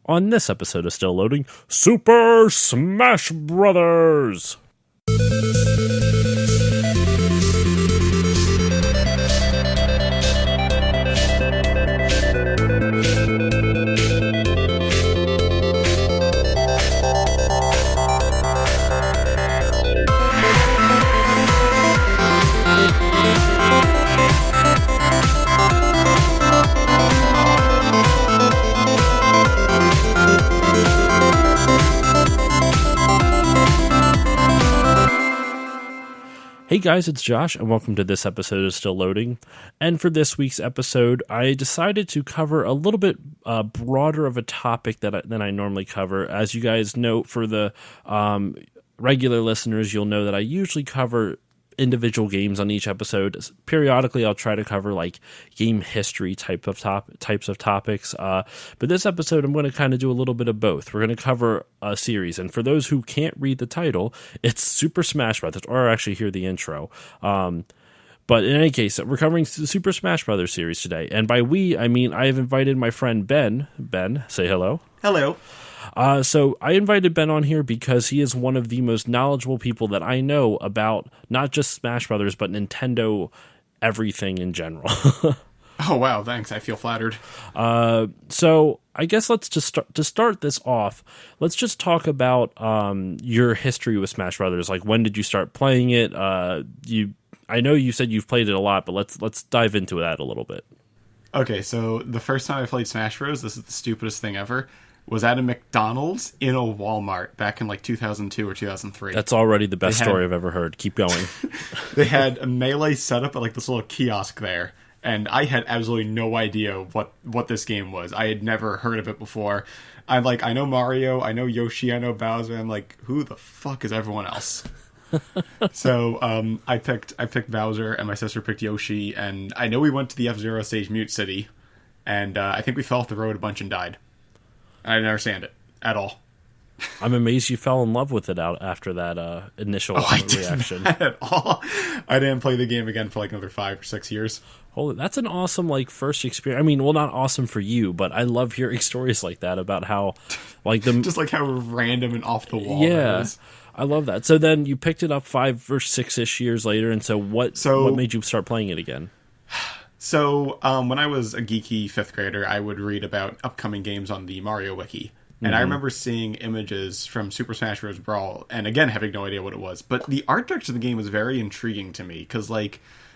On this episode of Still Loading, Super Smash Brothers! Hey guys, it's Josh, and welcome to this episode of Still Loading. And for this week's episode, I decided to cover a little bit broader of a topic than I normally cover. As you guys know, for the regular listeners, you'll know that I usually cover individual games on each episode. Periodically, I'll try to cover like game history types of topics. But this episode, I'm going to kind of do a little bit of both. We're going to cover a series, and for those who can't read the title, it's Super Smash Brothers, or actually hear the intro. But in any case, we're covering the Super Smash Brothers series today, and by we, I mean I have invited my friend Ben. Ben, say hello. Hello. So I invited Ben on here because he is one of the most knowledgeable people that I know about not just Smash Brothers, but Nintendo everything in general. Oh, wow. Thanks. I feel flattered. So I guess let's just start this off. Let's just talk about your history with Smash Brothers. Like, when did you start playing it? I know you said you've played it a lot, but let's dive into that a little bit. Okay, so the first time I played Smash Bros., this is the stupidest thing ever, was at a McDonald's in a Walmart back in like 2002 or 2003. That's already the best story I've ever heard. Keep going. They had a Melee set up at like this little kiosk there, and I had absolutely no idea what this game was. I had never heard of it before. I know Mario, I know Yoshi, I know Bowser. I'm like, who the fuck is everyone else? So I picked Bowser, and my sister picked Yoshi, and I know we went to the F-Zero stage, Mute City, and I think we fell off the road a bunch and died. I didn't understand it at all. I'm amazed you fell in love with it out after that initial reaction. Not at all. I didn't play the game again for like another 5 or 6 years. Holy, that's an awesome first experience. I mean, well, not awesome for you, but I love hearing stories like that about how just like how random and off the wall. Yeah, I love that. So then you picked it up 5 or 6-ish years later, and so what made you start playing it again? So, when I was a geeky 5th grader, I would read about upcoming games on the Mario Wiki. And I remember seeing images from Super Smash Bros. Brawl, and again, having no idea what it was. But the art direction of the game was very intriguing to me, because,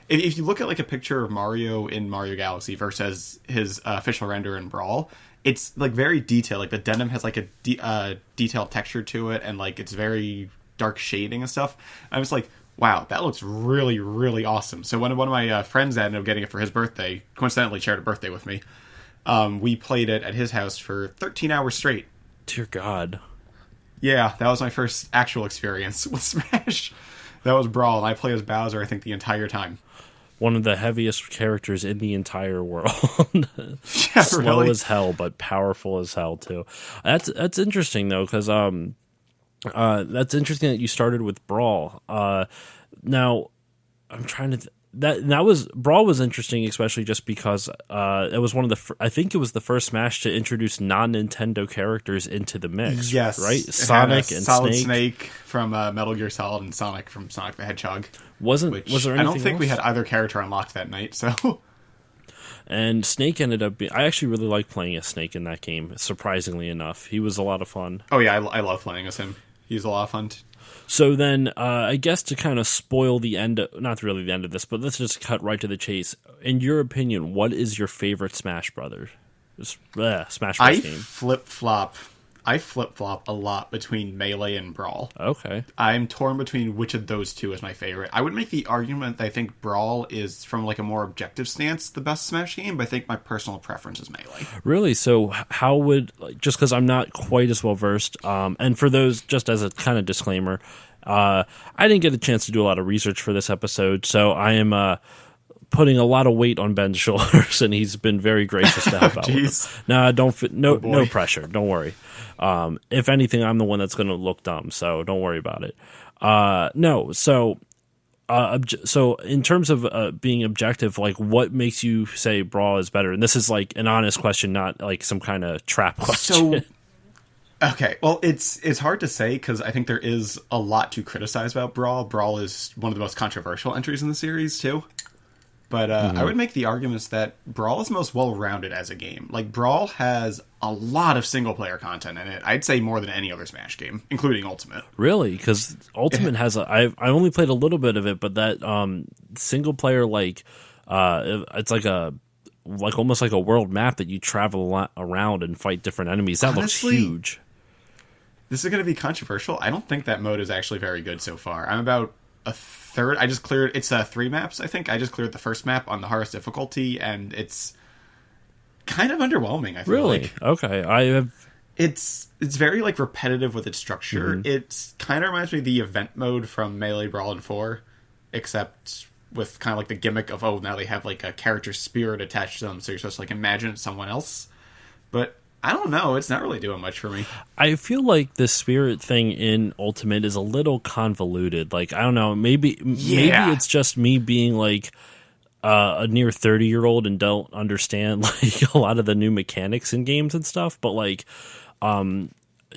if you look at, a picture of Mario in Mario Galaxy versus his official render in Brawl, it's, very detailed. The denim has, a detailed texture to it, and, it's very dark shading and stuff. I was like, wow, that looks really, really awesome. So when one of my friends ended up getting it for his birthday, coincidentally shared a birthday with me, we played it at his house for 13 hours straight. Dear God. Yeah, that was my first actual experience with Smash. That was Brawl, and I played as Bowser, I think, the entire time. One of the heaviest characters in the entire world. Yeah, Slow really? as hell, but powerful as hell, too. That's interesting, though, because that's interesting that you started with Brawl. Now, I'm trying to... Brawl was interesting, especially just because it was one of the... I think it was the first Smash to introduce non-Nintendo characters into the mix. Yes. Right? Sonic and Solid Snake from Metal Gear Solid, and Sonic from Sonic the Hedgehog. Was there anything I don't think else? we had either character unlocked that night, so... And Snake ended up being... I actually really liked playing as Snake in that game, surprisingly enough. He was a lot of fun. Oh yeah, I love playing as him. He's a lot of fun. So then, I guess to kind of spoil the end, not really the end of this, but let's just cut right to the chase. In your opinion, what is your favorite Smash Brothers? Smash Bros. Game? I flip-flop a lot between Melee and Brawl. Okay. I'm torn between which of those two is my favorite. I would make the argument that I think Brawl is, from a more objective stance, the best Smash game, but I think my personal preference is Melee. Really? So how would, just because I'm not quite as well versed, and for those, just as a kind of disclaimer, I didn't get a chance to do a lot of research for this episode, so I am putting a lot of weight on Ben's shoulders, and he's been very gracious to help out with them. No pressure. Don't worry. If anything, I'm the one that's going to look dumb, so don't worry about it. So in terms of being objective, what makes you say Brawl is better? And this is an honest question, not some kind of trap question. Okay, well, it's hard to say because I think there is a lot to criticize about Brawl. Brawl is one of the most controversial entries in the series too. But I would make the arguments that Brawl is the most well-rounded as a game. Like, Brawl has a lot of single-player content in it. I'd say more than any other Smash game, including Ultimate. Really? Because Ultimate has I only played a little bit of it, but that single-player, like, it's like almost like a world map that you travel a lot around and fight different enemies. That Honestly, looks huge. This is going to be controversial. I don't think that mode is actually very good so far. I'm about a third. I just cleared. It's 3 maps, I think. I just cleared the first map on the hardest difficulty, and it's kind of underwhelming. I feel Really? like. Okay. I have. It's very like repetitive with its structure. It kind of reminds me of the event mode from Melee Brawl and 4, except with kind of like the gimmick of now they have like a character spirit attached to them, so you're supposed to like imagine it's someone else. But I don't know. It's not really doing much for me. I feel like the spirit thing in Ultimate is a little convoluted. Like, I don't know. Maybe it's just me being like a near 30-year-old and don't understand like a lot of the new mechanics in games and stuff. But like,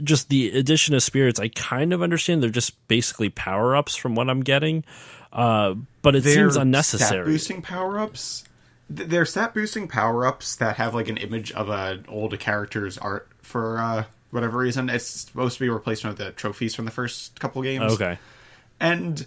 just the addition of spirits, I kind of understand. They're just basically power-ups from what I'm getting. But it seems unnecessary. Stat boosting power-ups. They're stat boosting power-ups that have like an image of an old character's art for whatever reason. It's supposed to be a replacement of the trophies from the first couple games. Okay. And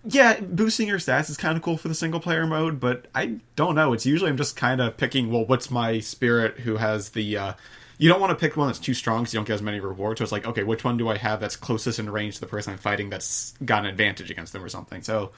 yeah, boosting your stats is kind of cool for the single player mode, but I don't know. It's usually I'm just kind of picking, well, what's my spirit who has the you don't want to pick one that's too strong because you don't get as many rewards. So it's like, okay, which one do I have that's closest in range to the person I'm fighting that's got an advantage against them or something. So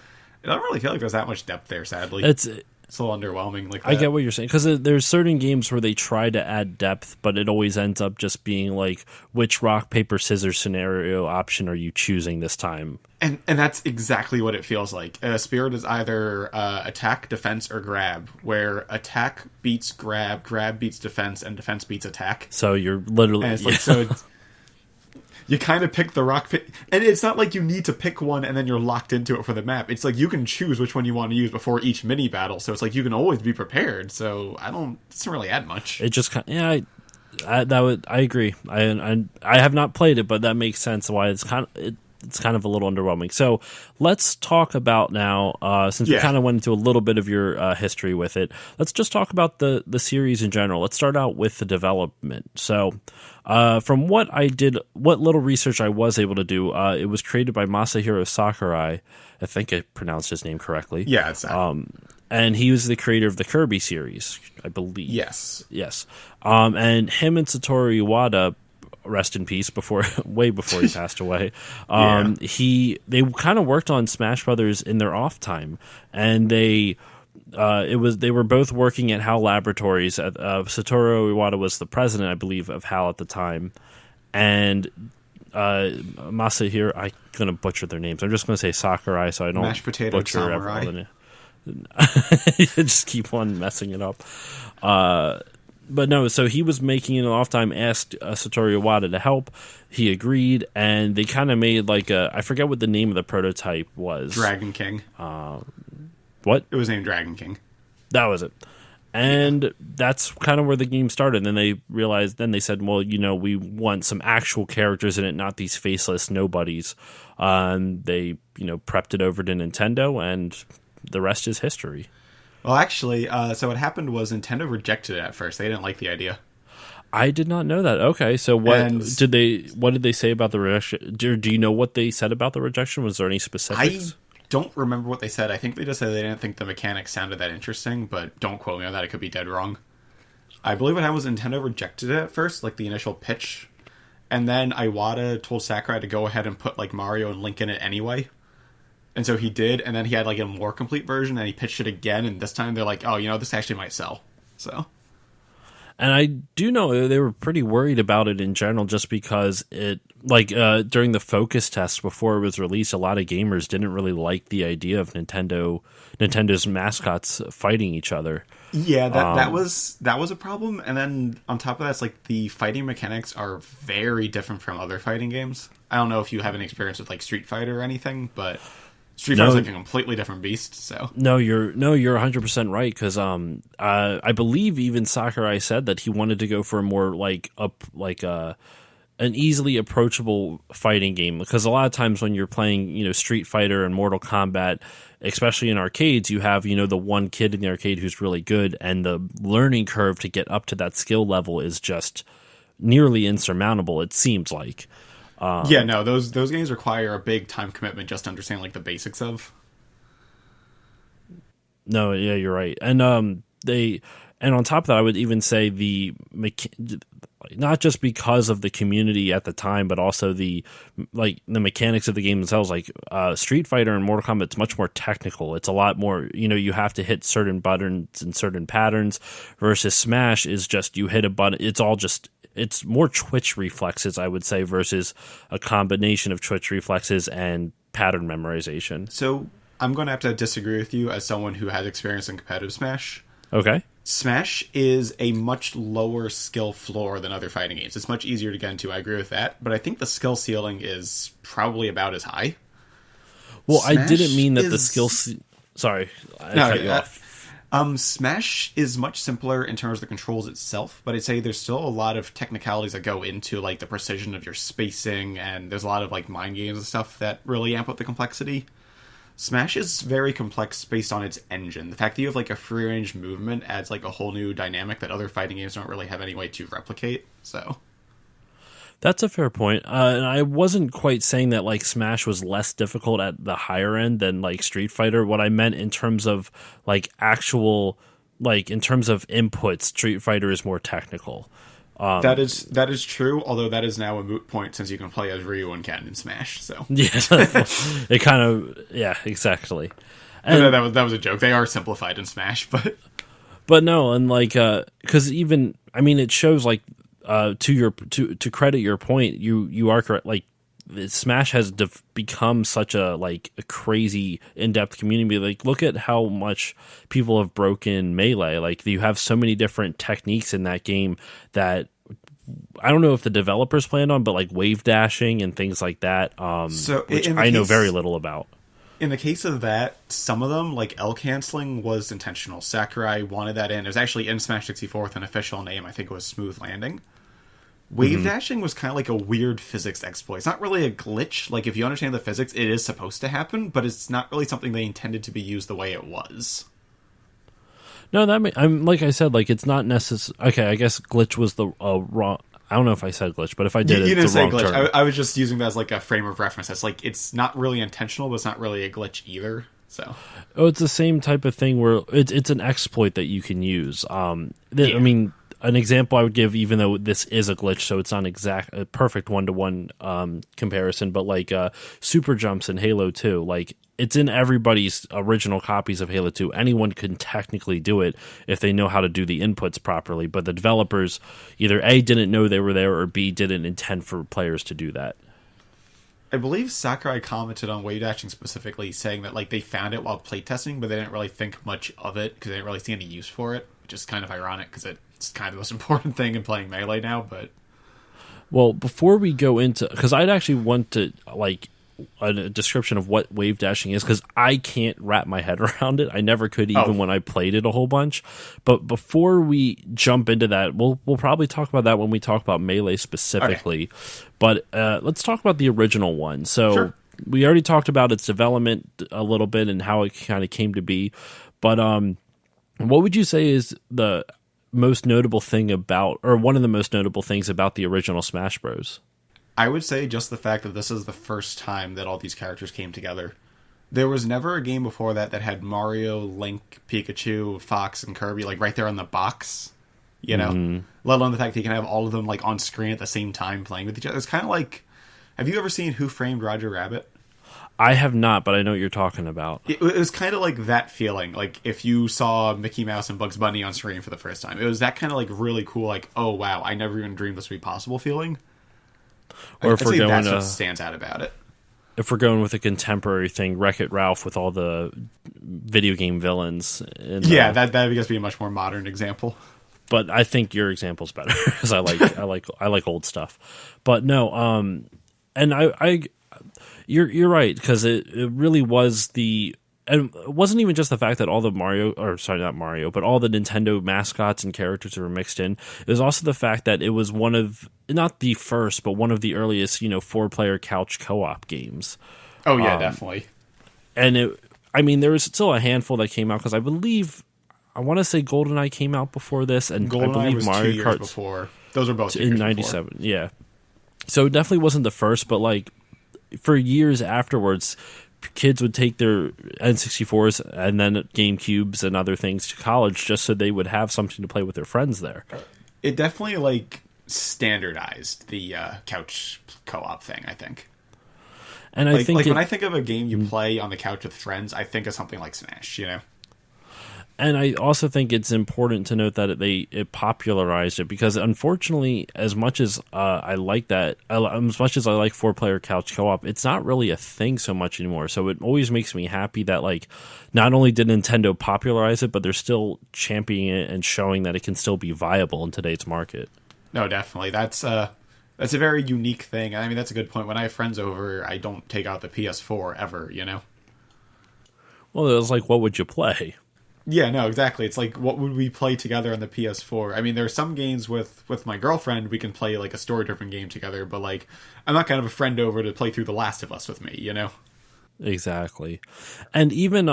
I don't really feel like there's that much depth there, sadly. It's a little underwhelming. Like that. I get what you're saying, because there's certain games where they try to add depth, but it always ends up just being like, which rock, paper, scissors scenario option are you choosing this time? And that's exactly what it feels like. Spirit is either attack, defense, or grab, where attack beats grab, grab beats defense, and defense beats attack. So you're literally... And it's like, so you kind of pick the rock... And it's not like you need to pick one and then you're locked into it for the map. It's like you can choose which one you want to use before each mini battle. So it's like you can always be prepared. So it doesn't really add much. It just kind of... Yeah, I agree. I have not played it, but that makes sense why it's kind of a little underwhelming. So let's talk about now, since we kind of went into a little bit of your history with it, let's just talk about the series in general. Let's start out with the development. So from what little research I was able to do, it was created by Masahiro Sakurai. I think I pronounced his name correctly. Yeah, it's and he was the creator of the Kirby series, I believe. Yes. And him and Satoru Iwata, rest in peace, way before he passed away. They kind of worked on Smash Brothers in their off time, and they were both working at HAL Laboratories. Satoru Iwata was the president, I believe, of HAL at the time, and Masahiro, I'm going to butcher their names. I'm just going to say Sakurai, so I don't Mashed potato butcher samurai. everyone. Just keep on messing it up. But no, so he was making it an off time, asked Satoru Iwata to help. He agreed, and they kind of made like I forget what the name of the prototype was. Dragon King. What? It was named Dragon King. That was it. And that's kind of where the game started. Then they realized, then they said, well, we want some actual characters in it, not these faceless nobodies. And they, prepped it over to Nintendo, and the rest is history. Well, actually, so what happened was Nintendo rejected it at first. They didn't like the idea. I did not know that. Okay, so what did they say about the rejection? Do you know what they said about the rejection? Was there any specifics? I don't remember what they said. I think they just said they didn't think the mechanics sounded that interesting, but don't quote me on that. It could be dead wrong. I believe what happened was Nintendo rejected it at first, like the initial pitch, and then Iwata told Sakurai to go ahead and put like Mario and Link in it anyway. And so he did, and then he had like a more complete version, and he pitched it again, and this time they're like, oh, this actually might sell. So, and I do know they were pretty worried about it in general, just because it, like, during the focus test before it was released, a lot of gamers didn't really like the idea of Nintendo's mascots fighting each other. Yeah, that was a problem. And then on top of that, it's like the fighting mechanics are very different from other fighting games. I don't know if you have any experience with like Street Fighter or anything, but Street Fighter's like a completely different beast. So you're 100% right, because I believe even Sakurai said that he wanted to go for a more an easily approachable fighting game, because a lot of times when you're playing, Street Fighter and Mortal Kombat, especially in arcades, you have, the one kid in the arcade who's really good, and the learning curve to get up to that skill level is just nearly insurmountable, it seems like. Those games require a big time commitment just to understand like the basics of. No, yeah, you're right. And on top of that, I would even say not just because of the community at the time, but also the mechanics of the game themselves. Like Street Fighter and Mortal Kombat, it's much more technical. It's a lot more, you have to hit certain buttons and certain patterns, versus Smash is just you hit a button. It's more twitch reflexes, I would say, versus a combination of twitch reflexes and pattern memorization. So I'm going to have to disagree with you as someone who has experience in competitive Smash. Okay. Smash is a much lower skill floor than other fighting games. It's much easier to get into. I agree with that. But I think the skill ceiling is probably about as high. Well, Smash I didn't mean that the skill... Sorry, I cut you off. Smash is much simpler in terms of the controls itself, but I'd say there's still a lot of technicalities that go into like the precision of your spacing, and there's a lot of like mind games and stuff that really amp up the complexity. Smash is very complex based on its engine. The fact that you have like a free range movement adds like a whole new dynamic that other fighting games don't really have any way to replicate. So that's a fair point. And I wasn't quite saying that like Smash was less difficult at the higher end than like Street Fighter. What I meant in terms of like actual, like in terms of inputs, Street Fighter is more technical. That is true, although that is now a moot point since you can play as Ryu and Ken in Smash. So yeah, it kind of exactly. And that was a joke. They are simplified in Smash, but no, and like because even it shows like to credit your point, you are correct. Like Smash has become such a crazy in-depth community. Like look at how much people have broken Melee. Like you have so many different techniques in that game that I don't know if the developers planned on, but like wave dashing and things like that. Which I know very little about. In the case of that, some of them, like L canceling, was intentional. Sakurai wanted that in. It was actually in Smash 64 with an official name. I think it was Smooth Landing. Wave dashing was kind of like a weird physics exploit. It's not really a glitch. Like, if you understand the physics, it is supposed to happen, but it's not really something they intended to be used the way it was. No, I'm like I said, like it's not necessary. Okay, I guess glitch was the wrong. I don't know if I said glitch, but if I did, you didn't it's the say wrong glitch. term. I was just using that as like a frame of reference. It's like it's not really intentional, but it's not really a glitch either. So, it's the same type of thing where it's an exploit that you can use. I mean, an example I would give, even though this is a glitch, so it's not a perfect one-to-one comparison, but like super jumps in Halo 2, like it's in everybody's original copies of Halo 2. Anyone can technically do it if they know how to do the inputs properly, but the developers either A, didn't know they were there, or B, didn't intend for players to do that. I believe Sakurai commented on wave dashing specifically, saying that like they found it while playtesting, but they didn't really think much of it because they didn't really see any use for it, which is kind of ironic because it's kind of the most important thing in playing Melee now. But well, before we go into, because I'd actually want to like a description of what wave dashing is, because I can't wrap my head around it. I never could, even when I played it a whole bunch. But before we jump into that, we'll probably talk about that when we talk about Melee specifically. Okay. But let's talk about the original one. So sure. We already talked about its development a little bit and how it kind of came to be. But what would you say is the most notable thing about, or one of the most notable things about the original Smash Bros? I would say just the fact that this is the first time that all these characters came together. There was never a game before that had Mario, Link, Pikachu, Fox, and Kirby like right there on the box, you know? Mm-hmm. Let alone the fact that you can have all of them like on screen at the same time playing with each other. It's kind of like, have you ever seen Who Framed Roger Rabbit? I have not, but I know what you're talking about. It was kind of like that feeling, like if you saw Mickey Mouse and Bugs Bunny on screen for the first time. It was that kind of like really cool, like, oh wow, I never even dreamed this would be possible feeling. Or if we're going, that's what stands out about it. If we're going with a contemporary thing, Wreck-It Ralph with all the video game villains. That would just be a much more modern example. But I think your example's better because I like old stuff. But no, and you're right, because it really was and it wasn't even just the fact that all the not Mario, but all the Nintendo mascots and characters were mixed in. It was also the fact that it was one of, not the first, but one of the earliest, 4-player couch co-op games. Oh yeah, definitely. And there was still a handful that came out, because I want to say GoldenEye came out before this, and GoldenEye I believe was Mario 2 years Kart before. Those are both 2 in years '97. before. Yeah, so it definitely wasn't the first, but like for years afterwards, kids would take their N64s and then GameCubes and other things to college just so they would have something to play with their friends there. It definitely like standardized the couch co-op thing, I think. And I think when I think of a game you play on the couch with friends, I think of something like Smash, And I also think it's important to note that it popularized it, because unfortunately, as much as I like that, as much as I like 4-player couch co-op, it's not really a thing so much anymore. So it always makes me happy that like not only did Nintendo popularize it, but they're still championing it and showing that it can still be viable in today's market. No, definitely. That's a very unique thing. I mean, that's a good point. When I have friends over, I don't take out the PS4 ever, Well, it was like, what would you play? Yeah, no, exactly. It's like, what would we play together on the PS4? I mean, there are some games with my girlfriend, we can play like a story-driven game together, but like, I'm not kind of a friend over to play through The Last of Us with me, Exactly. And even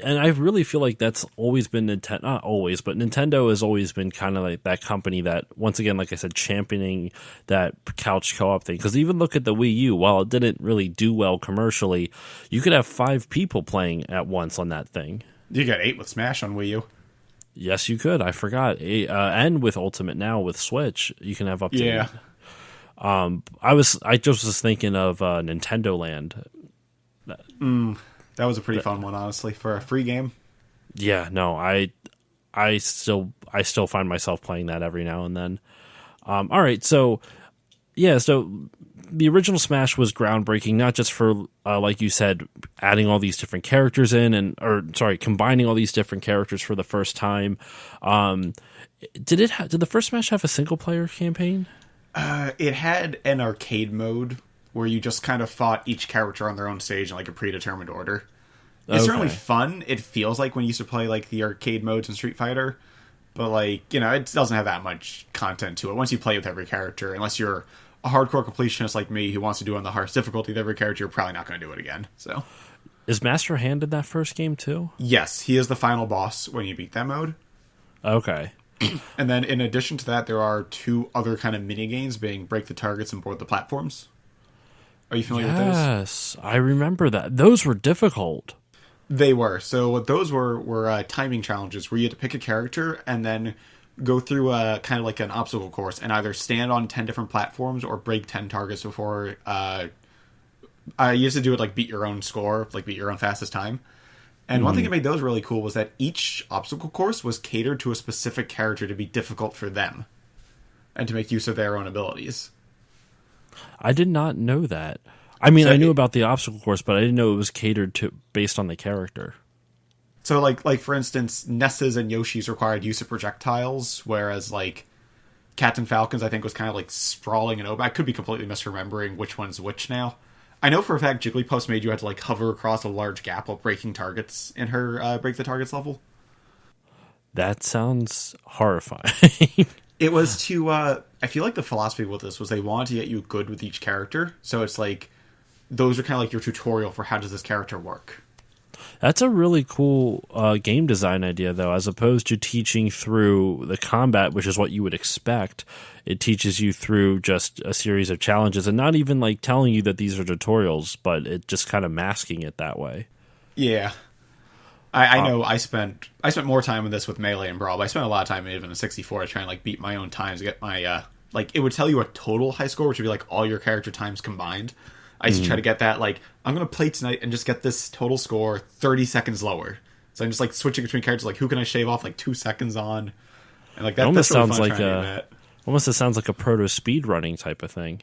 and I really feel like that's always been Nintendo, not always, but Nintendo has always been kind of like that company that, once again, like I said, championing that couch co-op thing. Because even look at the Wii U, while it didn't really do well commercially, you could have 5 people playing at once on that thing. You got 8 with Smash on Wii U. Yes, you could. I forgot. And with Ultimate now with Switch, you can have up to 8. I just was thinking of Nintendo Land. That was a pretty fun one, honestly, for a free game. Yeah, no, I still find myself playing that every now and then. All right, so the original Smash was groundbreaking, not just for like you said, adding all these different characters in, combining all these different characters for the first time. Did the first Smash have a single player campaign? It had an arcade mode where you just kind of fought each character on their own stage in like a predetermined order. It's certainly fun. It feels like when you used to play like the arcade modes in Street Fighter, but like, it doesn't have that much content to it once you play with every character, unless you're a hardcore completionist like me who wants to do it on the hardest difficulty with every character. You're probably not going to do it again. So, is Master Hand in that first game too? Yes, he is the final boss when you beat that mode. Okay. And then in addition to that, there are 2 other kind of mini games, being break the targets and board the platforms. Are you familiar with those? Yes, I remember that. Those were difficult. They were. So what those were timing challenges where you had to pick a character and then go through a kind of like an obstacle course and either stand on 10 different platforms or break 10 targets before. I used to do it like beat your own score, like beat your own fastest time. And one thing that made those really cool was that each obstacle course was catered to a specific character to be difficult for them and to make use of their own abilities. I did not know that. I mean, I knew about the obstacle course, but I didn't know it was catered to based on the character. So, like for instance, Ness's and Yoshi's required use of projectiles, whereas like Captain Falcon's, I think, was kind of like sprawling and open. I could be completely misremembering which one's which now. I know for a fact Jigglypuff's made you have to like hover across a large gap while breaking targets in her break the targets level. That sounds horrifying. It was to, I feel like the philosophy with this was they wanted to get you good with each character. So it's like, those are kind of like your tutorial for how does this character work. That's a really cool game design idea, though, as opposed to teaching through the combat, which is what you would expect. It teaches you through just a series of challenges and not even like telling you that these are tutorials, but it just kind of masking it that way. Yeah. I know I spent more time in this with Melee and Brawl, but I spent a lot of time even in 64 trying to like beat my own times to get my like it would tell you a total high score, which would be like all your character times combined. I used to try to get that, like, I'm going to play tonight and just get this total score 30 seconds lower. So I'm just like switching between characters, like who can I shave off like 2 seconds on? And like that almost really sounds like almost it sounds like a proto speed running type of thing.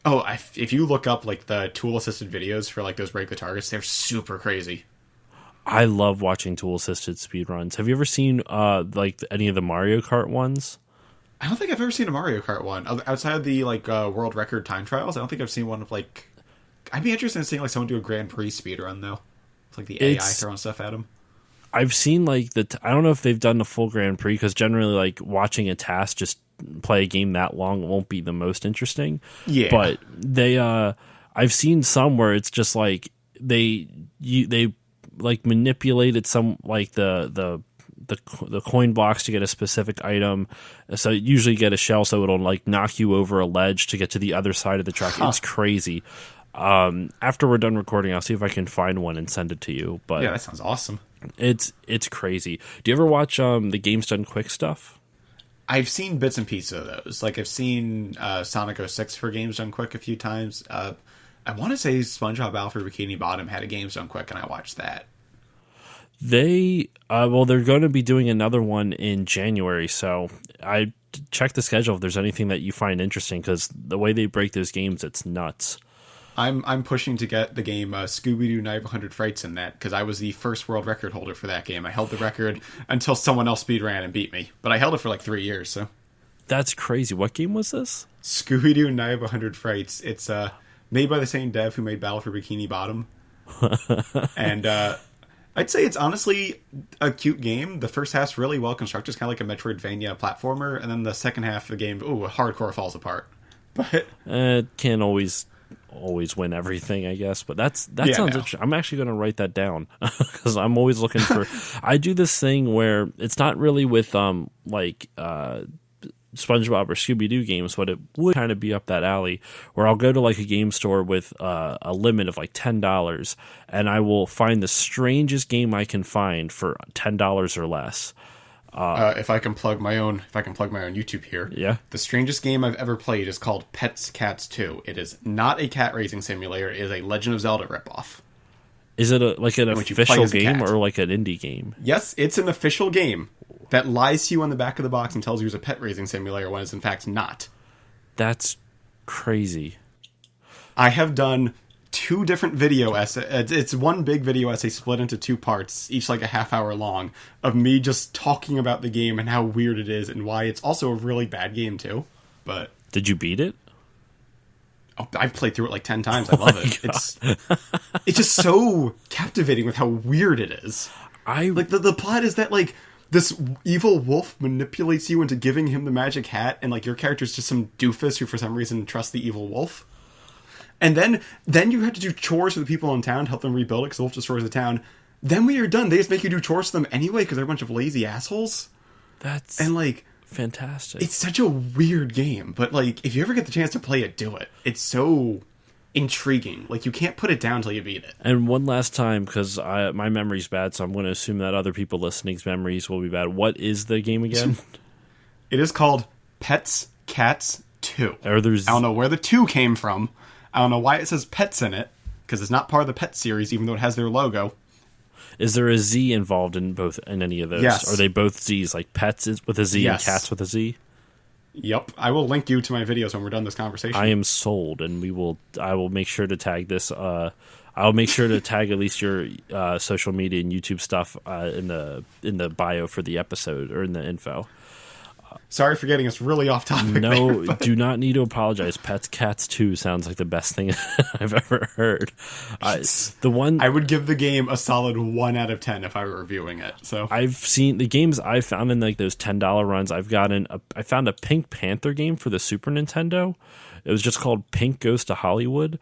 Oh, if you look up like the tool assisted videos for like those break the targets, they're super crazy. I love watching tool-assisted speedruns. Have you ever seen like any of the Mario Kart ones? I don't think I've ever seen a Mario Kart one outside of the like world record time trials. I don't think I've seen one of like I'd be interested in seeing like someone do a Grand Prix speedrun though. It's like the AI throwing stuff at them. I've seen like I don't know if they've done a full Grand Prix, because generally like watching a task just play a game that long won't be the most interesting. Yeah. But I've seen some where it's just like they like manipulated some like the coin blocks to get a specific item. So you usually get a shell, so it'll like knock you over a ledge to get to the other side of the track. It's crazy. After we're done recording, I'll see if I can find one and send it to you. But yeah, that sounds awesome. It's crazy. Do you ever watch the Games Done Quick stuff? I've seen bits and pieces of those. Like I've seen Sonic 06 for Games Done Quick a few times. I want to say SpongeBob Alfred Bikini Bottom had a Games Done Quick, and I watched that. They're going to be doing another one in January, so I check the schedule if there's anything that you find interesting, because the way they break those games, it's nuts. I'm pushing to get the game Scooby-Doo Night of 100 Frights in that, because I was the first world record holder for that game. I held the record until someone else speedran and beat me, but I held it for like 3 years. So that's crazy. What game was this? Scooby-Doo Night of 100 Frights. It's made by the same dev who made Battle for Bikini Bottom, and I'd say it's honestly a cute game. The first half's really well constructed. It's kind of like a Metroidvania platformer, and then the second half of the game, hardcore falls apart. But it can't always win everything, I guess. But that sounds interesting. I'm actually going to write that down, because I'm always looking for. I do this thing where it's not really with SpongeBob or Scooby-Doo games, but it would kind of be up that alley, where I'll go to like a game store with a limit of like $10, and I will find the strangest game I can find for $10 or less. If I can plug my own YouTube here, yeah, the strangest game I've ever played is called Pets Cats 2. It is not a cat raising simulator. It is a Legend of Zelda ripoff. Is it an official game or like an indie game? Yes, it's an official game that lies to you on the back of the box and tells you it's a pet raising simulator when it's in fact not. That's crazy. I have done 2 different video essays. It's one big video essay split into 2 parts, each like a half hour long, of me just talking about the game and how weird it is and why it's also a really bad game too. But did you beat it? Oh, I've played through it like 10 times. I love it. It's just so captivating with how weird it is. Like the plot is that like this evil wolf manipulates you into giving him the magic hat, and like your character's just some doofus who for some reason trusts the evil wolf. And then you have to do chores for the people in town to help them rebuild it, because the wolf destroys the town. Then when you're done, they just make you do chores for them anyway, because they're a bunch of lazy assholes. That's fantastic. It's such a weird game, but like if you ever get the chance to play it, do it. It's so intriguing. Like you can't put it down till you beat it. And one last time, because my memory's bad, so I'm going to assume that other people listening's memories will be bad. What is the game again? It is called Pets Cats 2. I don't know where the 2 came from. I don't know why it says pets in it, because it's not part of the pet series, even though it has their logo. Is there a Z involved in any of those? Yes. Are they both Z's, like pets with a Z and cats with a Z? Yep. I will link you to my videos when we're done this conversation. I am sold, and I will make sure to tag this. I'll make sure to tag at least your social media and YouTube stuff in the bio for the episode, or in the info. Sorry for getting us really off topic. No, do not need to apologize. Pets Cats 2 sounds like the best thing I've ever heard. I would give the game a solid 1 out of 10 if I were reviewing it. So I've seen the games I found in like those $10 runs. I found a Pink Panther game for the Super Nintendo. It was just called Pink Goes to Hollywood,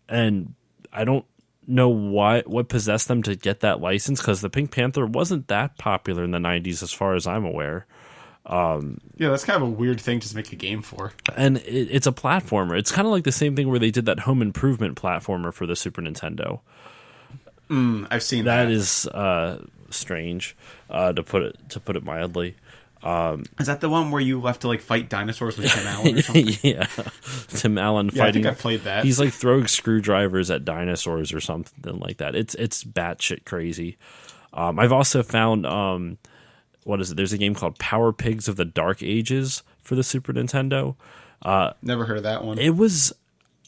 and I don't know what possessed them to get that license, because the Pink Panther wasn't that popular in the 90s as far as I'm aware. Yeah, that's kind of a weird thing to make a game for. And it's a platformer. It's kind of like the same thing where they did that Home Improvement platformer for the Super Nintendo. I've seen that. That is strange, to put it mildly. Is that the one where you have to like fight dinosaurs with Tim Allen or something? Yeah, Tim Allen fighting. I think I've played that. He's like throwing screwdrivers at dinosaurs or something like that. It's batshit crazy. I've also found what is it? There's a game called Power Pigs of the Dark Ages for the Super Nintendo. Never heard of that one.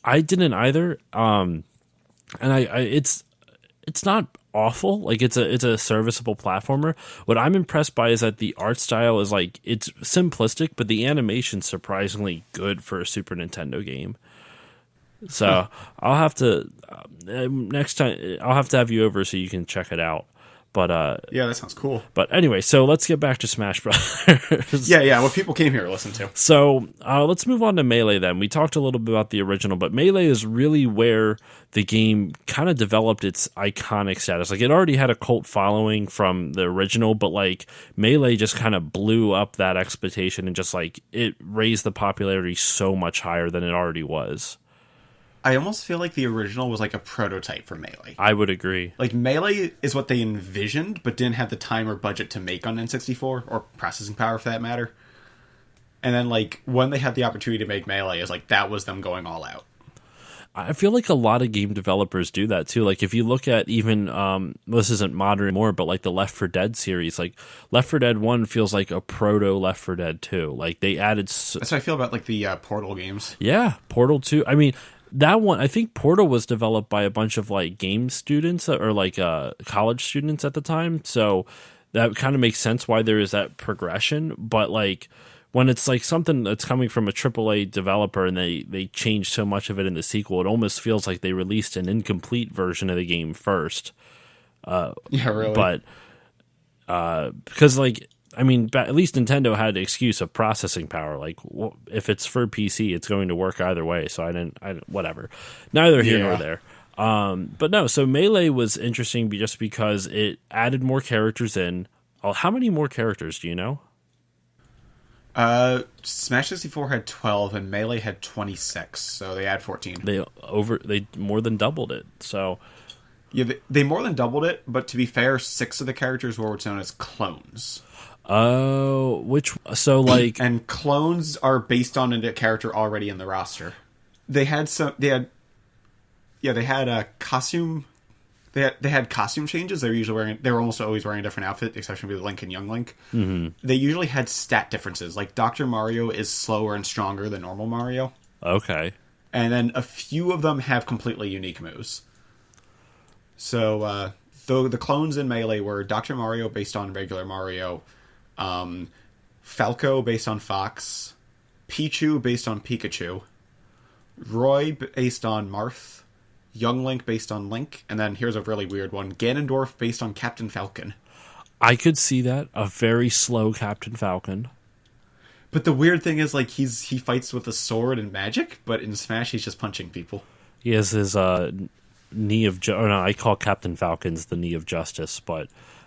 I didn't either. And it's not awful. Like it's a serviceable platformer. What I'm impressed by is that the art style is like, it's simplistic, but the animation's surprisingly good for a Super Nintendo game. So I'll have to next time. I'll have to have you over so you can check it out. But yeah, that sounds cool. But anyway, so let's get back to Smash Brothers. Yeah, what people came here to listen to. So let's move on to Melee then. We talked a little bit about the original, but Melee is really where the game kind of developed its iconic status. Like, it already had a cult following from the original, but like Melee just kind of blew up that expectation and just like it raised the popularity so much higher than it already was. I almost feel like the original was like a prototype for Melee. I would agree. Like, Melee is what they envisioned, but didn't have the time or budget to make on N64, or processing power for that matter. And then, like, when they had the opportunity to make Melee, is like, that was them going all out. I feel like a lot of game developers do that too. Like, if you look at even, this isn't modern anymore, but like the Left 4 Dead series, like Left 4 Dead 1 feels like a proto Left 4 Dead 2. Like, they added... That's how I feel about like the Portal games. Yeah, Portal 2. I mean... That one, I think Portal was developed by a bunch of like game students or like college students at the time. So that kind of makes sense why there is that progression. But like when it's like something that's coming from a AAA developer and they change so much of it in the sequel, it almost feels like they released an incomplete version of the game first. Yeah, really. But because like... I mean, at least Nintendo had the excuse of processing power. Like, if it's for PC, it's going to work either way. So whatever. Neither here nor there. But no, so Melee was interesting just because it added more characters in. How many more characters do you know? Smash 64 had 12 and Melee had 26, so they add 14. They more than doubled it. So yeah, they more than doubled it. But to be fair, 6 of the characters were what's known as clones. Oh, like... And clones are based on a character already in the roster. They had costume... They had costume changes. They were almost always wearing a different outfit, exception for Link and Young Link. Mm-hmm. They usually had stat differences. Like, Dr. Mario is slower and stronger than normal Mario. Okay. And then a few of them have completely unique moves. So, though the clones in Melee were Dr. Mario based on regular Mario... Falco based on Fox, Pichu based on Pikachu, Roy based on Marth, Young Link based on Link, and then here's a really weird one, Ganondorf based on Captain Falcon. I could see that, a very slow Captain Falcon. But the weird thing is, like, he fights with a sword and magic, but in Smash he's just punching people. He has his knee of I call Captain Falcon's the knee of justice, but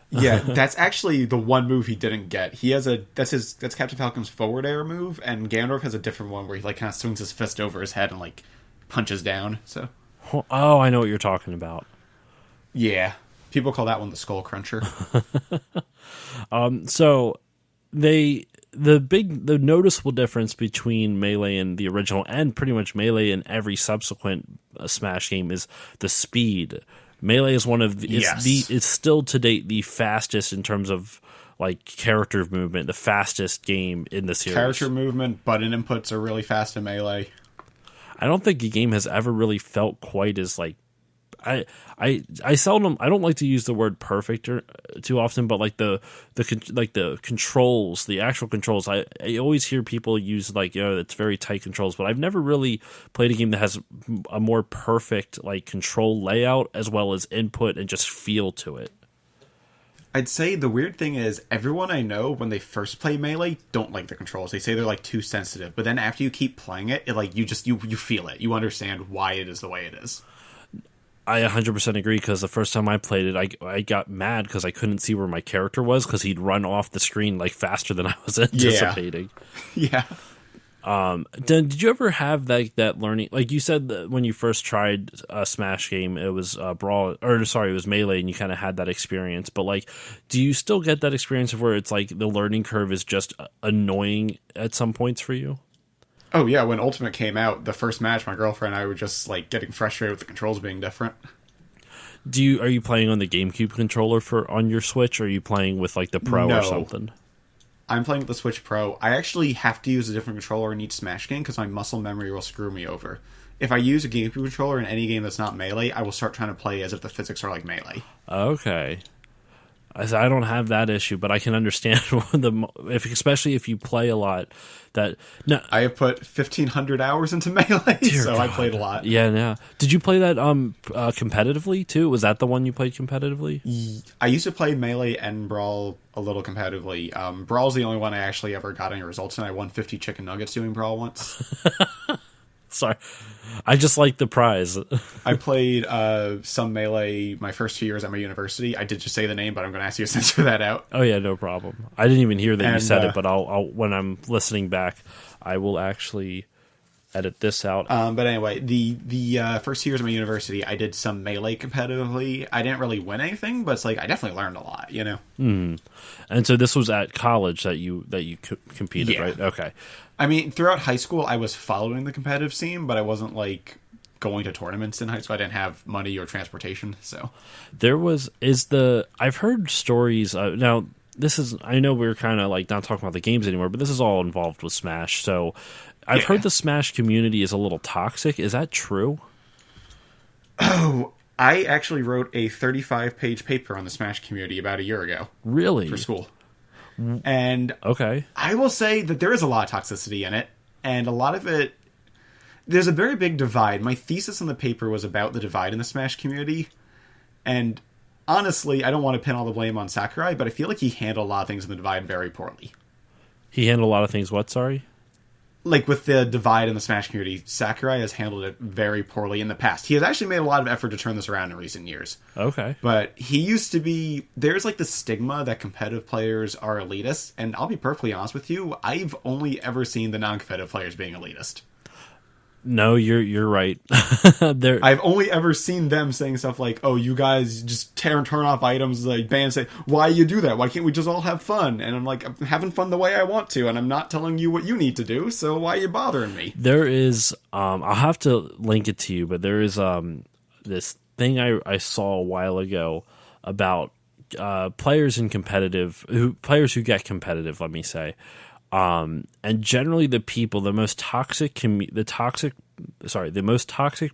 yeah, that's actually the one move he didn't get. He has that's Captain Falcon's forward air move, and Ganondorf has a different one where he like kind of swings his fist over his head and like punches down. So, oh, I know what you're talking about. Yeah, people call that one the Skull Cruncher. So the noticeable difference between Melee and the original, and pretty much Melee and every subsequent Smash game, is the speed. Melee is one of it's still to date the fastest in terms of like character movement, the fastest game in the series. Character movement, button inputs are really fast in Melee. I don't think a game has ever really felt quite as like I don't like to use the word perfect too often, but like the controls, the actual controls, I always hear people use like, it's very tight controls, but I've never really played a game that has a more perfect like control layout as well as input and just feel to it. I'd say the weird thing is everyone I know when they first play Melee don't like the controls. They say they're like too sensitive, but then after you keep playing it like you feel it. You understand why it is the way it is. I 100% agree, because the first time I played it, I got mad because I couldn't see where my character was because he'd run off the screen like faster than I was anticipating. Yeah. Did you ever have that learning? Like you said that when you first tried a Smash game, it was Brawl, or sorry, it was Melee, and you kind of had that experience. But like, do you still get that experience of where it's like the learning curve is just annoying at some points for you? Oh, yeah, when Ultimate came out, the first match, my girlfriend and I were just, like, getting frustrated with the controls being different. Are you playing on the GameCube controller on your Switch, or are you playing with, like, the Pro or something? I'm playing with the Switch Pro. I actually have to use a different controller in each Smash game, because my muscle memory will screw me over. If I use a GameCube controller in any game that's not Melee, I will start trying to play as if the physics are like Melee. Okay. I don't have that issue, but I can understand especially if you play a lot. I have put 1,500 hours into Melee, so God. I played a lot. Yeah. Did you play that competitively too? Was that the one you played competitively? I used to play Melee and Brawl a little competitively. Brawl's the only one I actually ever got any results in. I won 50 chicken nuggets doing Brawl once. Sorry, I just like the prize. I played some Melee my first 2 years at my university. I did just say the name, but I'm going to ask you to censor that out. Oh yeah, no problem. I didn't even hear that you said it, but I'll when I'm listening back, I will actually edit this out. But anyway, the first 2 years of my university, I did some Melee competitively. I didn't really win anything, but it's like I definitely learned a lot, you know. And so this was at college that you competed, yeah. Right? Okay. I mean, throughout high school, I was following the competitive scene, but I wasn't like going to tournaments in high school. I didn't have money or transportation, so I've heard stories. Now, I know we're kind of like not talking about the games anymore, but this is all involved with Smash. So I've heard the Smash community is a little toxic. Is that true? Oh, I actually wrote a 35-page paper on the Smash community about a year ago. Really? For school. And okay, I will say that there is a lot of toxicity in it, and a lot of it, there's a very big divide. My thesis on the paper was about the divide in the Smash community, and honestly, I don't want to pin all the blame on Sakurai, but I feel like he handled a lot of things in the divide very poorly. He handled a lot of things what, sorry? Like, with the divide in the Smash community, Sakurai has handled it very poorly in the past. He has actually made a lot of effort to turn this around in recent years. Okay. But he used to be... There's, like, the stigma that competitive players are elitist, and I'll be perfectly honest with you, I've only ever seen the non-competitive players being elitist. No, you're right. I've only ever seen them saying stuff like, "Oh, you guys just turn off items," like bands say, "Why you do that? Why can't we just all have fun?" And I'm like, "I'm having fun the way I want to, and I'm not telling you what you need to do. So why are you bothering me?" There is, I'll have to link it to you, but there is this thing I saw a while ago about players who get competitive. Let me say. And generally the most toxic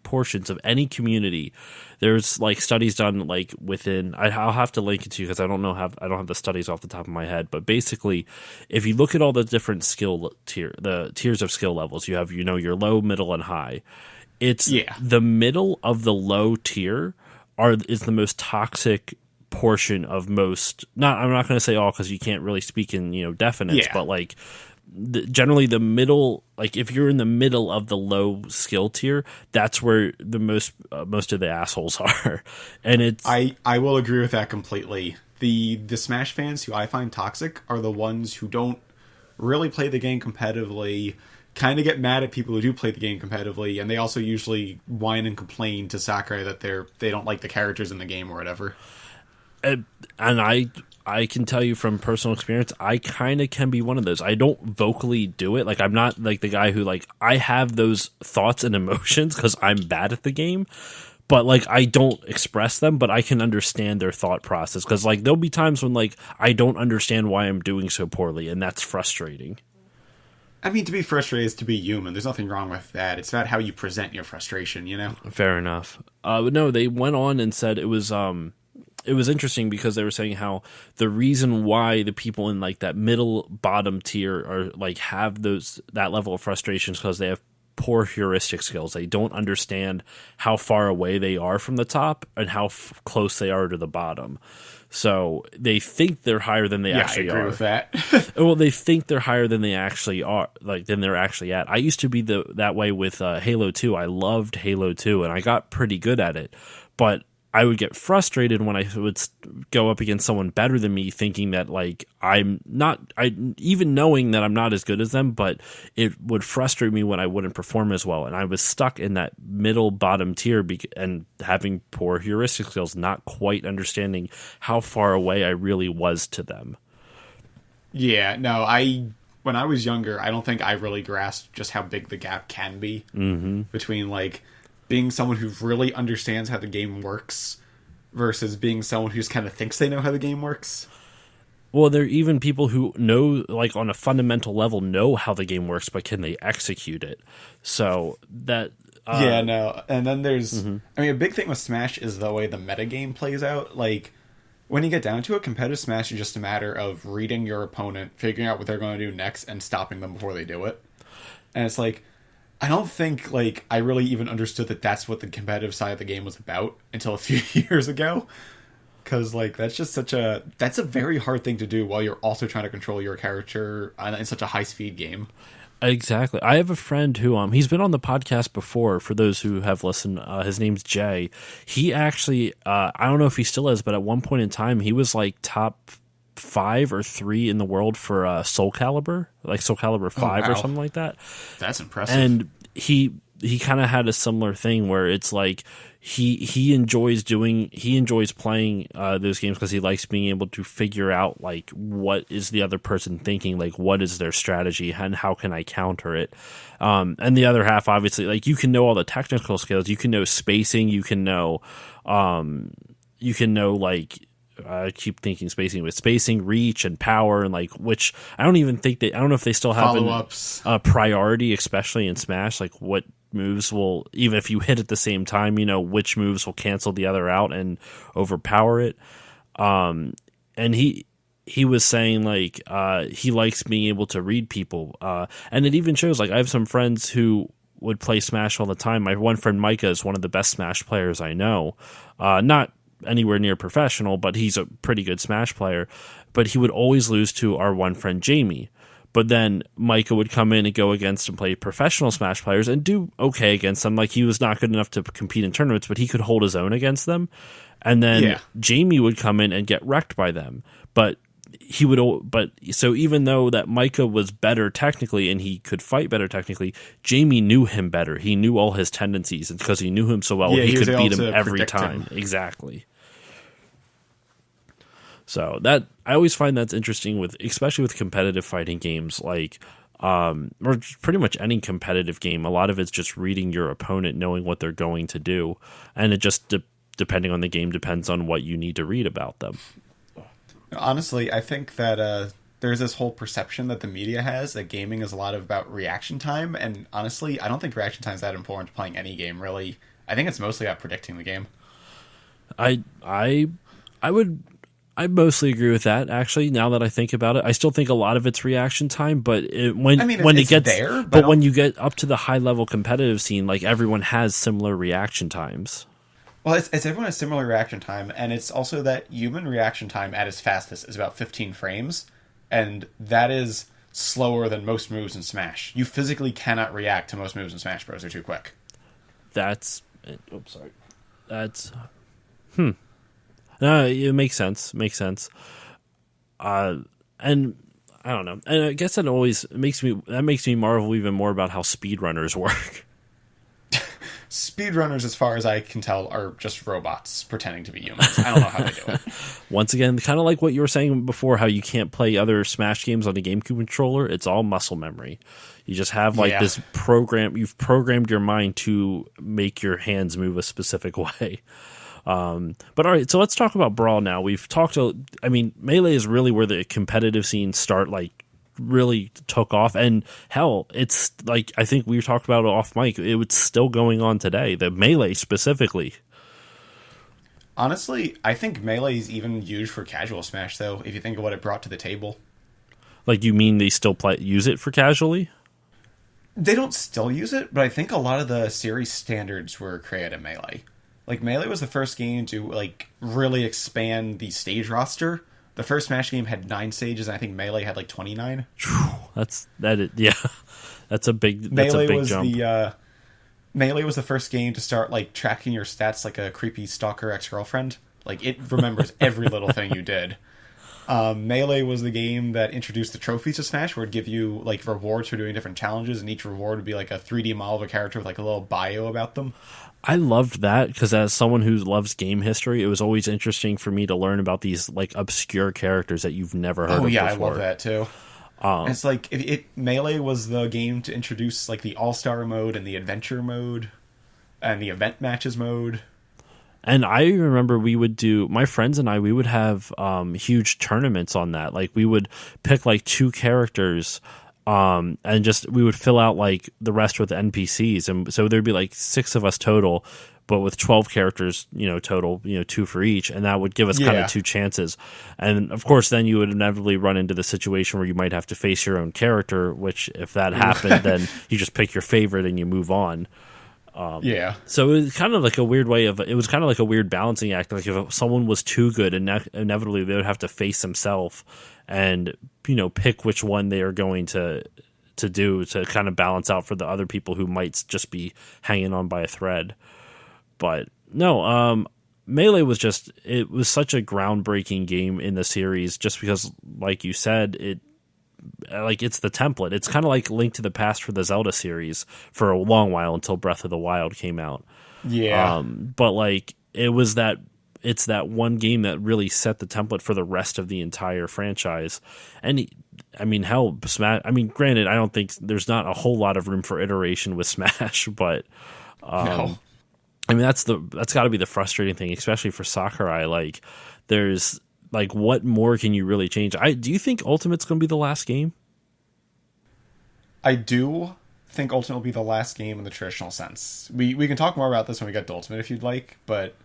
portions of any community, there's like studies done like within, I'll have to link it to you because I don't have the studies off the top of my head, but basically if you look at all the different the tiers of skill levels, you have, your low, middle, and high. It's the middle of the low tier is the most toxic portion of most. I'm not going to say all because you can't really speak in definites, but like generally the middle, like if you're in the middle of the low skill tier, that's where the most of the assholes are. And it's I will agree with that completely. The Smash fans who I find toxic are the ones who don't really play the game competitively, kind of get mad at people who do play the game competitively, and they also usually whine and complain to Sakurai that they don't like the characters in the game or whatever. And I can tell you from personal experience, I kind of can be one of those. I don't vocally do it. Like, I'm not like the guy who, like, I have those thoughts and emotions because I'm bad at the game. But, like, I don't express them, but I can understand their thought process. Because, like, there'll be times when, like, I don't understand why I'm doing so poorly, and that's frustrating. I mean, to be frustrated is to be human. There's nothing wrong with that. It's about how you present your frustration, Fair enough. But no, they went on and said it was interesting because they were saying how the reason why the people in like that middle bottom tier are like have that level of frustrations because they have poor heuristic skills. They don't understand how far away they are from the top and how close they are to the bottom. So they think they're higher than they actually are. I agree with that. Well, they think they're higher than they actually are, like than they're actually at. I used to be that way with Halo 2. I loved Halo 2 and I got pretty good at it, but I would get frustrated when I would go up against someone better than me, thinking that like even knowing that I'm not as good as them, but it would frustrate me when I wouldn't perform as well. And I was stuck in that middle bottom tier and having poor heuristic skills, not quite understanding how far away I really was to them. Yeah, no, when I was younger, I don't think I really grasped just how big the gap can be between like being someone who really understands how the game works versus being someone who just kind of thinks they know how the game works. Well, there are even people who know, like on a fundamental level, know how the game works, but can they execute it? So that... yeah, no. And then there's... I mean, a big thing with Smash is the way the metagame plays out. Like, when you get down to it, competitive Smash is just a matter of reading your opponent, figuring out what they're going to do next, and stopping them before they do it. And it's like, I don't think like I really even understood that that's what the competitive side of the game was about until a few years ago. Because like that's a very hard thing to do while you're also trying to control your character in such a high speed game. Exactly. I have a friend who he's been on the podcast before. For those who have listened, his name's Jay. He actually I don't know if he still is, but at one point in time he was like top 5 or 3 in the world for Soul Calibur, like Soul Calibur 5 or something like that. That's impressive. And he kind of had a similar thing where it's like he enjoys playing those games because he likes being able to figure out like what is the other person thinking, like what is their strategy and how can I counter it. And the other half, obviously, like you can know all the technical skills, you can know spacing, you can know like I keep thinking spacing, reach, and power, and like which I don't know if they still have follow-ups, a priority, especially in Smash, like what moves will, even if you hit at the same time, you know which moves will cancel the other out and overpower it. And he was saying like he likes being able to read people, and it even shows. Like I have some friends who would play Smash all the time. My one friend Micah is one of the best Smash players I know. Not anywhere near professional, but he's a pretty good Smash player. But he would always lose to our one friend Jamie. But then Micah would come in and go against and play professional Smash players and do okay against them. Like he was not good enough to compete in tournaments, but he could hold his own against them. And then Jamie would come in and get wrecked by them. So even though that Micah was better technically and he could fight better technically, Jamie knew him better. He knew all his tendencies, and because he knew him so well, he could beat him every time. Exactly. So that I always find that's interesting especially with competitive fighting games, like or pretty much any competitive game. A lot of it's just reading your opponent, knowing what they're going to do, and it just depending on the game depends on what you need to read about them. Honestly, I think that there's this whole perception that the media has that gaming is a lot about reaction time, and honestly, I don't think reaction time is that important to playing any game, really. I think it's mostly about predicting the game. I mostly agree with that, actually, now that I think about it. I still think a lot of it's reaction time, but when you get up to the high-level competitive scene, like, everyone has similar reaction times. Well, it's everyone has similar reaction time, and it's also that human reaction time at its fastest is about 15 frames, and that is slower than most moves in Smash. You physically cannot react to most moves in Smash Bros. They're too quick. No, it makes sense. And I don't know. And I guess that makes me marvel even more about how speedrunners work. Speedrunners, as far as I can tell, are just robots pretending to be humans. I don't know how they do it. Once again, kind of like what you were saying before, how you can't play other Smash games on a GameCube controller. It's all muscle memory. You just have this program. You've programmed your mind to make your hands move a specific way. But all right, so let's talk about Brawl now. We've talked. Melee is really where the competitive scene really took off, and hell, it's like I think we talked about it off mic. It's still going on today. The Melee specifically. Honestly, I think Melee is even used for casual Smash, though. If you think of what it brought to the table. Like, you mean they still use it for casually? They don't still use it, but I think a lot of the series standards were created in Melee. Like, Melee was the first game to, like, really expand the stage roster. The first Smash game had 9 stages, and I think Melee had, like, 29. That's a big jump. Melee was the first game to start, like, tracking your stats like a creepy stalker ex-girlfriend. Like, it remembers every little thing you did. Melee was the game that introduced the trophies to Smash, where it'd give you, like, rewards for doing different challenges, and each reward would be, like, a 3D model of a character with, like, a little bio about them. I loved that because as someone who loves game history, it was always interesting for me to learn about these like obscure characters that you've never heard of before. I love that too. It's like Melee was the game to introduce like the All-Star mode and the Adventure mode and the Event Matches mode. And I remember my friends and I, we would have huge tournaments on that. Like we would pick like 2 characters and just we would fill out like the rest with NPCs, and so there'd be like 6 of us total, but with 12 characters, total, 2 for each, and that would give us kind of 2 chances. And of course, then you would inevitably run into the situation where you might have to face your own character, which if that happened, then you just pick your favorite and you move on. So it was kind of like a weird it was kind of like a weird balancing act. Like if someone was too good, inevitably they would have to face himself and, pick which one they are going to do to kind of balance out for the other people who might just be hanging on by a thread. But no, Melee was it was such a groundbreaking game in the series just because, like you said, it's the template. It's kind of like Link to the Past for the Zelda series for a long while until Breath of the Wild came out. But like it's that one game that really set the template for the rest of the entire franchise. And hell, Smash. Granted, I don't think there's not a whole lot of room for iteration with Smash, but No. that's got to be the frustrating thing, especially for Sakurai. Like, there's like, what more can you really change? Do you think Ultimate's going to be the last game? I do think Ultimate will be the last game in the traditional sense. We can talk more about this when we get to Ultimate if you'd like, but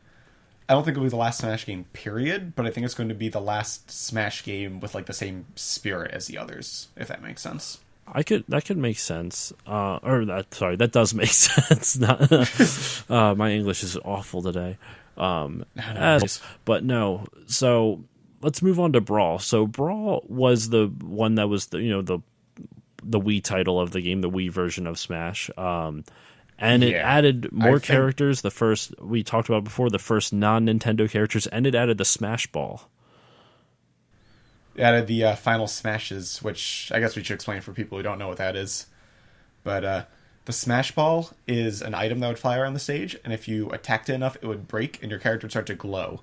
I don't think it'll be the last Smash game, period, but I think it's going to be the last Smash game with like the same spirit as the others, if that makes sense. That could make sense. That does make sense. My English is awful today. But no. So let's move on to Brawl. So Brawl was the one that was the Wii title of the game, the Wii version of Smash. And it added more characters. The first we talked about before, the first non-Nintendo characters, and it added the Smash Ball. Added the final smashes, which I guess we should explain for people who don't know what that is. But the Smash Ball is an item that would fly around the stage, and if you attacked it enough, it would break, and your character would start to glow.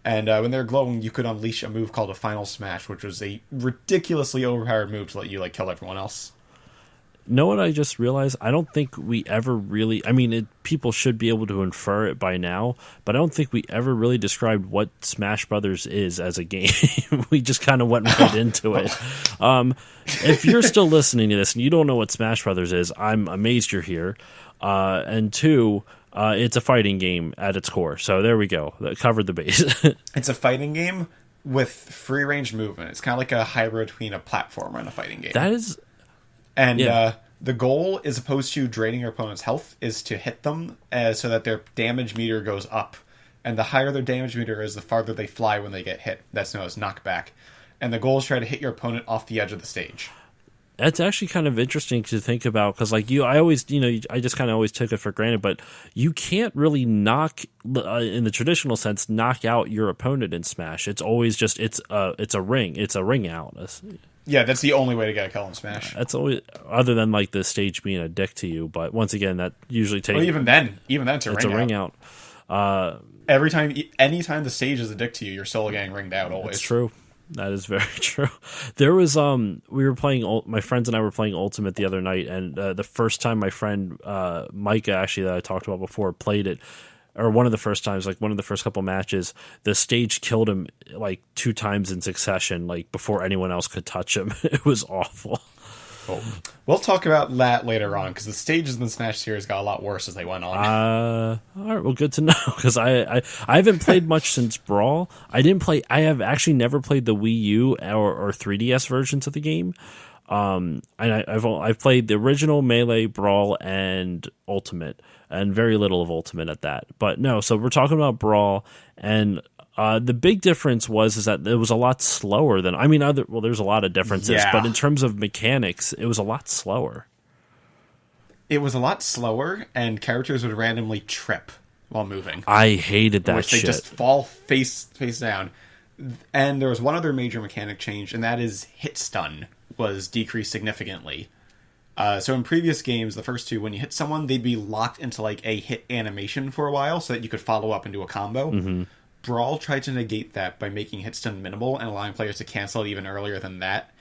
And when they're glowing, you could unleash a move called a Final Smash, which was a ridiculously overpowered move to let you kill everyone else. Know what I just realized? I don't think we ever really... people should be able to infer it by now, but I don't think we ever really described what Smash Brothers is as a game. We just kind of went right into it. If you're still listening to this and you don't know what Smash Brothers is, I'm amazed you're here. And 2, it's a fighting game at its core. So there we go. That covered the base. It's a fighting game with free-range movement. It's kind of like a hybrid between a platformer and a fighting game. That is... And the goal, as opposed to draining your opponent's health, is to hit them so that their damage meter goes up. And the higher their damage meter is, the farther they fly when they get hit. That's known as knockback. And the goal is to try to hit your opponent off the edge of the stage. That's actually kind of interesting to think about, because I just kind of always took it for granted, but you can't really in the traditional sense, knock out your opponent in Smash. It's always just, it's a ring out. Yeah, that's the only way to get a kill in Smash. That's always, other than like the stage being a dick to you, but once again, that usually takes... Well, even then, it's a ring out. Anytime the stage is a dick to you, you're still getting ringed out always. That's true. That is very true. There was my friends and I were playing Ultimate the other night, and the first time my friend Micah, actually, that I talked about before, played it, or one of the first times, like one of the first couple matches, the stage killed him like 2 times in succession, like before anyone else could touch him. It was awful. Oh. We'll talk about that later on, because the stages in the Smash series got a lot worse as they went on. All right, well, good to know, because I haven't played much since Brawl. I have actually never played the Wii U or 3DS versions of the game. And I've played the original, Melee, Brawl, and Ultimate, and very little of Ultimate at that. But no, so we're talking about Brawl, and the big difference is that it was a lot slower than... there's a lot of differences, but in terms of mechanics, it was a lot slower. It was a lot slower, and characters would randomly trip while moving. I hated that shit. They just fall face down. And there was one other major mechanic change, and that is hit stun was decreased significantly. So in previous games, the first 2, when you hit someone, they'd be locked into like a hit animation for a while so that you could follow up and do a combo. Mm-hmm. Brawl tried to negate that by making hit stun minimal and allowing players to cancel it even earlier than that.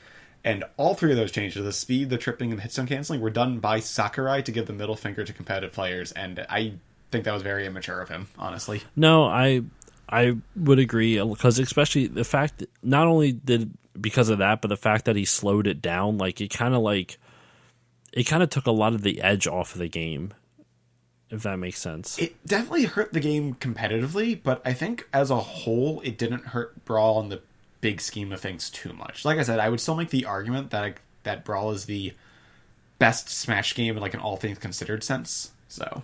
And all 3 of those changes, the speed, the tripping, and the hit stun canceling, were done by Sakurai to give the middle finger to competitive players, and I think that was very immature of him, honestly. No, I would agree, because especially the fact that not only did because of that, but the fact that he slowed it down, it kind of took a lot of the edge off of the game, if that makes sense. It definitely hurt the game competitively, but I think as a whole, it didn't hurt Brawl in the big scheme of things too much. Like I said, I would still make the argument that Brawl is the best Smash game in an all things considered sense. So,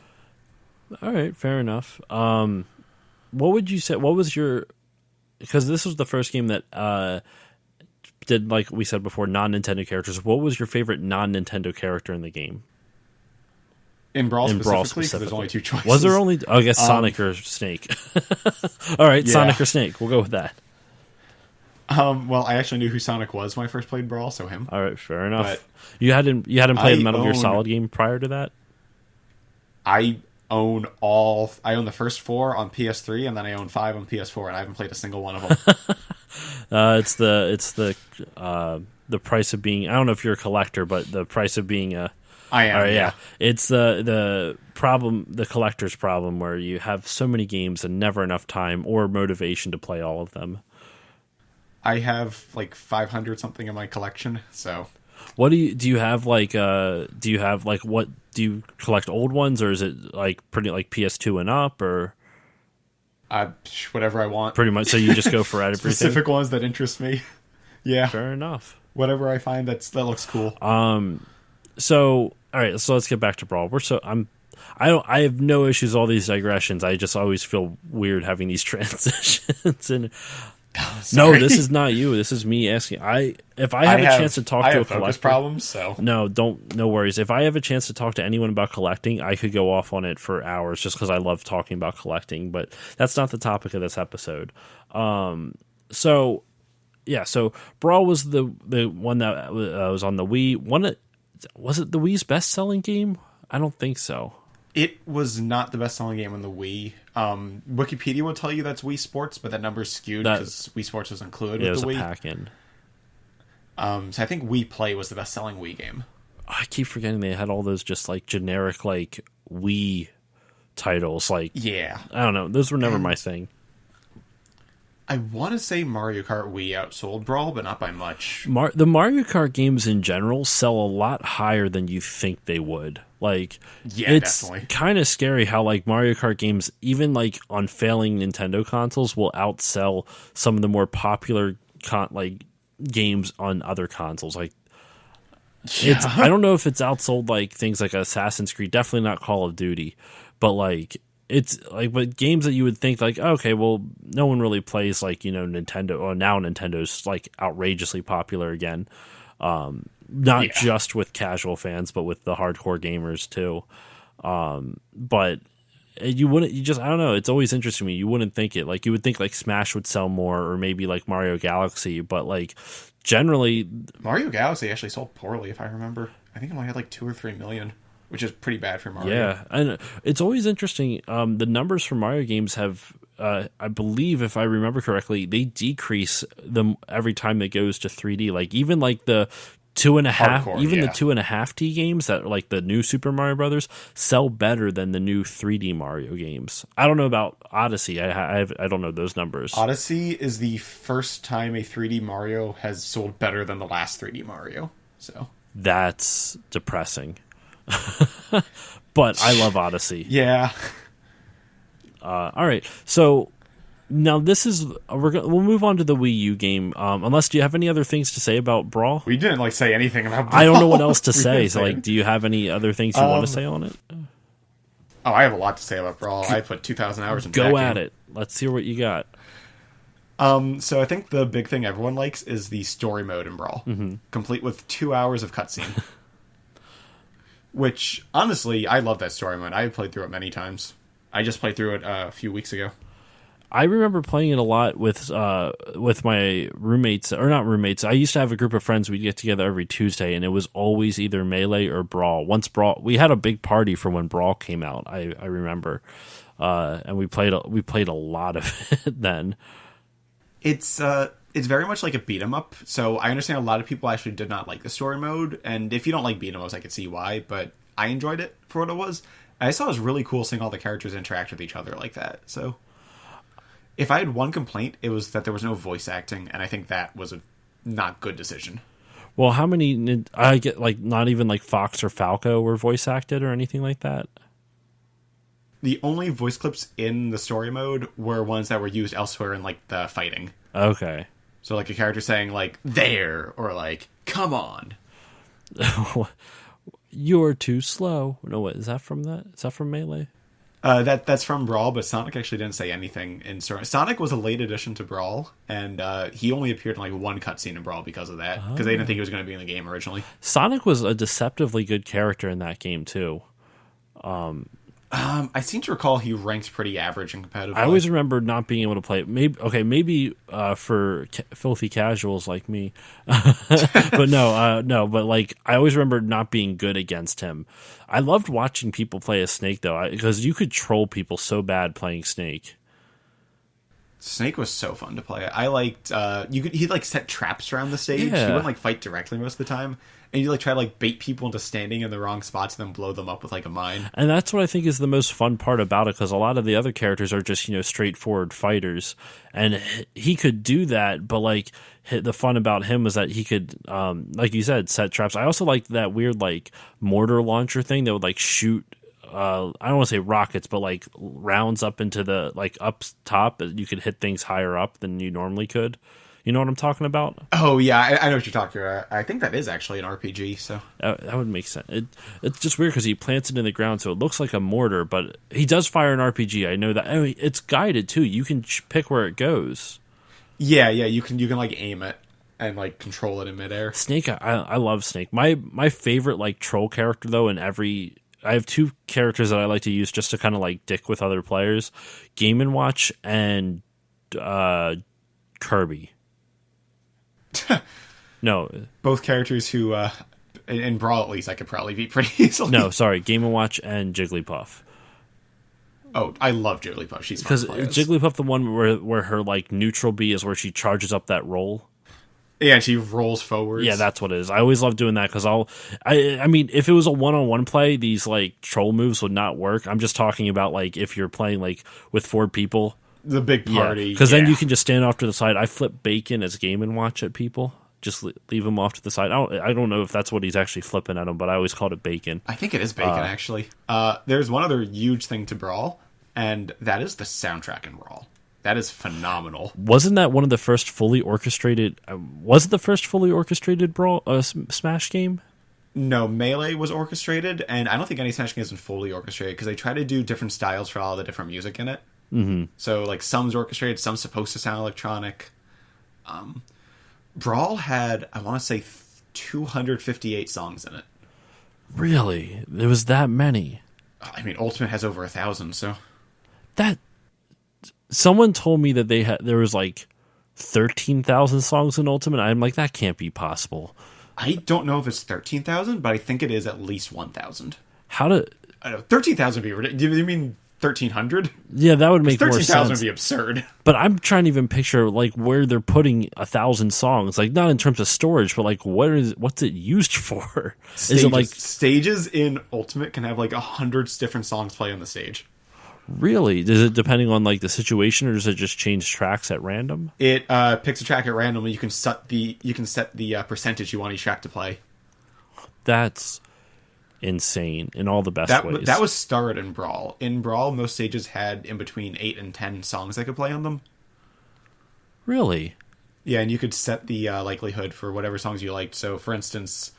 all right, fair enough. What would you say? What was your? Because this was the first game that did, like we said before, non-Nintendo characters. What was your favorite non-Nintendo character in the game? In Brawl specifically, because there's only two choices. Was there only? I guess Sonic or Snake. All right, yeah. Sonic or Snake. We'll go with that. Well, I actually knew who Sonic was when I first played Brawl, so him. All right, fair enough. But you hadn't played a Metal Gear Solid game prior to that? I own the first 4 on PS3, and then I own 5 on PS4, and I haven't played a single one of them. It's the price of being. I don't know if you're a collector, but the price of being a. I am. Yeah. It's the problem, the collector's problem, where you have so many games and never enough time or motivation to play all of them. I have 500 something in my collection. So, what do you have what do you collect old ones, or is it pretty PS2 and up, or whatever I want? Pretty much. So you just go for everything. Specific ones that interest me. Yeah. Fair enough. Whatever I find that looks cool. So all right, so let's get back to Brawl. I have no issues with all these digressions. I just always feel weird having these transitions. And no, this is not you. This is me asking. If I have a chance to talk to a collector, problems. So no worries. If I have a chance to talk to anyone about collecting, I could go off on it for hours just because I love talking about collecting. But that's not the topic of this episode. So Brawl was the one that was on the Wii. Was it the Wii's best-selling game? I don't think so. It was not the best-selling game on the Wii. Wikipedia will tell you that's Wii Sports, but that number's skewed because Wii Sports was included with the Wii. It was a pack-in. So I think Wii Play was the best-selling Wii game. I keep forgetting they had all those just generic Wii titles. Yeah. I don't know. Those were never my thing. I want to say Mario Kart Wii outsold Brawl, but not by much. The Mario Kart games in general sell a lot higher than you think they would. It's kind of scary how Mario Kart games, even on failing Nintendo consoles, will outsell some of the more popular games on other consoles. I don't know if it's outsold things like Assassin's Creed, definitely not Call of Duty, but it's but games that you would think okay, well, no one really plays Nintendo, or now Nintendo's outrageously popular again. Not just with casual fans, but with the hardcore gamers too. But I don't know. It's always interesting to me. You wouldn't think it. You would think Smash would sell more, or maybe Mario Galaxy, but generally Mario Galaxy actually sold poorly, if I remember. I think it only had 2 or 3 million. Which is pretty bad for Mario. Yeah, and it's always interesting. The numbers for Mario games have, I believe, if I remember correctly, they decrease them every time it goes to 3D. Even the 2.5, the 2.5D games that the new Super Mario Brothers sell better than the new 3D Mario games. I don't know about Odyssey. I don't know those numbers. Odyssey is the first time a 3D Mario has sold better than the last 3D Mario. So that's depressing. But I love Odyssey. Yeah. All right. So now this is we'll move on to the WiiU game. Unless, do you have any other things to say about Brawl? We didn't say anything about Brawl. I don't know what else to say. So do you have any other things you want to say on it? Oh, I have a lot to say about Brawl. I put 2,000 hours in. Go at it. Let's hear what you got. So I think the big thing everyone likes is the story mode in Brawl, complete with 2 hours of cutscene. Which, honestly, I love that story mode. I played through it many times. I just played through it a few weeks ago. I remember playing it a lot with my roommates, or not roommates. I used to have a group of friends. We'd get together every Tuesday, and it was always either Melee or Brawl. Once Brawl, we had a big party for when Brawl came out. I remember, and we played a lot of it then. It's very much like a beat 'em up. So I understand a lot of people actually did not like the story mode, and if you don't like beat 'em ups, I could see why. But I enjoyed it for what it was. And I thought it was really cool seeing all the characters interact with each other like that. So if I had one complaint, it was that there was no voice acting, and I think that was a not good decision. Well, how many? I get like not even like Fox or Falco were voice acted or anything like that. The only voice clips in the story mode were ones that were used elsewhere in like the fighting. Okay. So like a character saying like "there" or like "come on." You're too slow. No, what is that from that? Is that from Melee? That's from Brawl, but Sonic actually didn't say anything in story. Sonic was a late addition to Brawl, and he only appeared in like one cutscene in Brawl because of that, because they didn't think he was going to be in the game originally. Sonic was a deceptively good character in that game too. I seem to recall he ranked pretty average in competitive. I always remember not being able to play it. Maybe for filthy casuals like me, but no. But like, I always remember not being good against him. I loved watching people play as Snake though, because you could troll people so bad playing Snake. Snake was so fun to play. I liked he'd like set traps around the stage. Yeah. He wouldn't like fight directly most of the time. And you like try to like bait people into standing in the wrong spots and then blow them up with like a mine. And that's what I think is the most fun part about it, because a lot of the other characters are just, straightforward fighters. And he could do that, but like the fun about him was that he could, like you said, set traps. I also liked that weird like mortar launcher thing that would like shoot, I don't want to say rockets, but like rounds up into the, like up top. You could hit things higher up than you normally could. You know what I'm talking about? Oh, yeah, I know what you're talking about. I think that is actually an RPG, so... That would make sense. It's just weird because he plants it in the ground, so it looks like a mortar, but he does fire an RPG. I know that. I mean, it's guided, too. You can pick where it goes. Yeah, you can like, aim it and, like, control it in midair. Snake, I love Snake. My favorite, like, troll character, though, in every... I have two characters that I like to use just to kind of, like, dick with other players. Game & Watch and Kirby. No, both characters who in Brawl at least I could probably beat pretty easily. No, sorry, Game & Watch and Jigglypuff. Oh, I love Jigglypuff. She's fun because to play as. Jigglypuff, the one where her like neutral B is where she charges up that roll. Yeah, she rolls forwards. Yeah, that's what it is. I always love doing that because I mean, if it was a one-on-one play, these like troll moves would not work. I'm just talking about like if you're playing like with 4 people. The big party. Because then you can just stand off to the side. I flip Bacon as Game & Watch at people. Just leave him off to the side. I don't know if that's what he's actually flipping at him, but I always called it Bacon. I think it is Bacon, actually. There's one other huge thing to Brawl, and that is the soundtrack in Brawl. That is phenomenal. Wasn't that one of the first fully orchestrated... was it the first fully orchestrated Brawl Smash game? No, Melee was orchestrated, and I don't think any Smash game isn't fully orchestrated, because they try to do different styles for all the different music in it. Mm-hmm. So, like, some's orchestrated, some's supposed to sound electronic. Brawl had, I want to say, 258 songs in it. Really? There was that many? I mean, Ultimate has over 1,000, so... That... Someone told me that there was, like, 13,000 songs in Ultimate. I'm like, that can't be possible. I don't know if it's 13,000, but I think it is at least 1,000. How to... I know, 13,000 would be ridiculous. You mean 1,300? Yeah, that would make more sense. 13,000 would be absurd. But I'm trying to even picture like where they're putting 1,000 songs, like not in terms of storage, but like what's it used for? Stages. Is it like stages in Ultimate can have like 100 different songs play on the stage? Really? Is it depending on like the situation, or does it just change tracks at random? It picks a track at random, and you can set the percentage you want each track to play. That's insane in all the best ways. That was started in Brawl. In Brawl, most stages had in between 8 and 10 songs they could play on them. Really? Yeah, and you could set the likelihood for whatever songs you liked. So, for instance,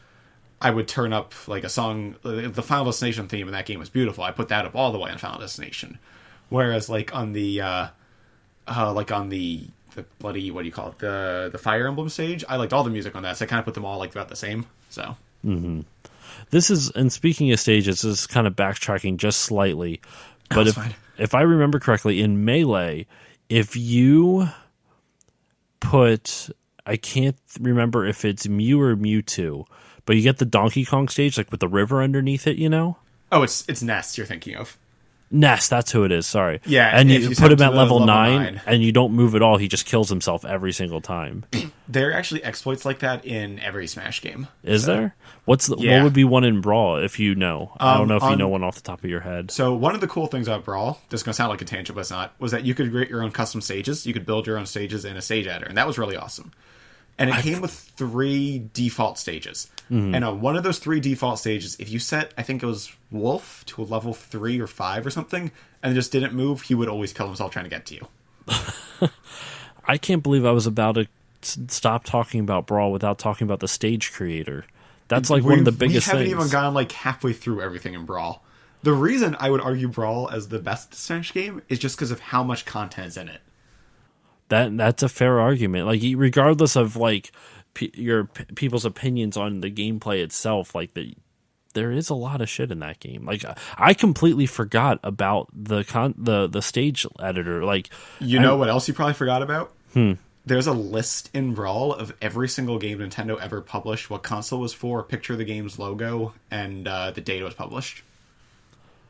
I would turn up like a song, the Final Destination theme in that game was beautiful. I put that up all the way on Final Destination. Whereas, like on the bloody, what do you call it, the Fire Emblem stage, I liked all the music on that, so I kind of put them all like about the same. So. Mm-hmm. This is, and speaking of stages, this is kind of backtracking just slightly. But if I remember correctly, in Melee, if you put, I can't remember if it's Mew or Mewtwo, but you get the Donkey Kong stage, like with the river underneath it, you know? Oh, it's Ness you're thinking of. Ness, that's who it is, sorry. Yeah, and you put him at level 9, 9, and you don't move at all, he just kills himself every single time. There are actually exploits like that in every Smash game. Is there? What would be one in Brawl, if you know? I don't know if you know one off the top of your head. So one of the cool things about Brawl, this is going to sound like a tangent, but it's not, was that you could create your own custom stages. You could build your own stages in a stage editor, and that was really awesome. And it came with 3 default stages. And on one of those 3 default stages, if you set, I think it was Wolf to a level 3 or 5 or something, and just didn't move, he would always kill himself trying to get to you. I can't believe I was about to stop talking about Brawl without talking about the stage creator. That's like one of the biggest things. We haven't even gone like halfway through everything in Brawl. The reason I would argue Brawl as the best Smash game is just because of how much content is in it. That's a fair argument. Like, regardless of like people's opinions on the gameplay itself, like there is a lot of shit in that game. Like, I completely forgot about the stage editor. Like, know what else you probably forgot about? There's a list in Brawl of every single game Nintendo ever published, what console was for, a picture of the game's logo, and the date it was published.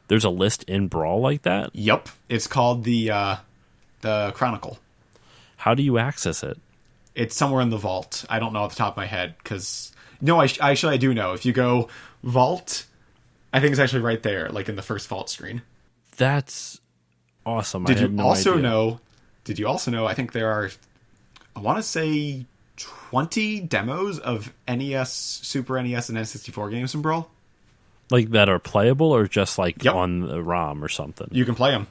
There's a list in Brawl like that? Yep. It's called the Chronicle. How do you access it? It's somewhere in the vault. I don't know off the top of my head, because... No, I do know. If you go Vault, I think it's actually right there, like in the first Vault screen. That's awesome. Did you also know, I think there are... I want to say 20 demos of NES, Super NES, and N64 games in Brawl. Like, that are playable, or just like on the ROM or something? You can play them.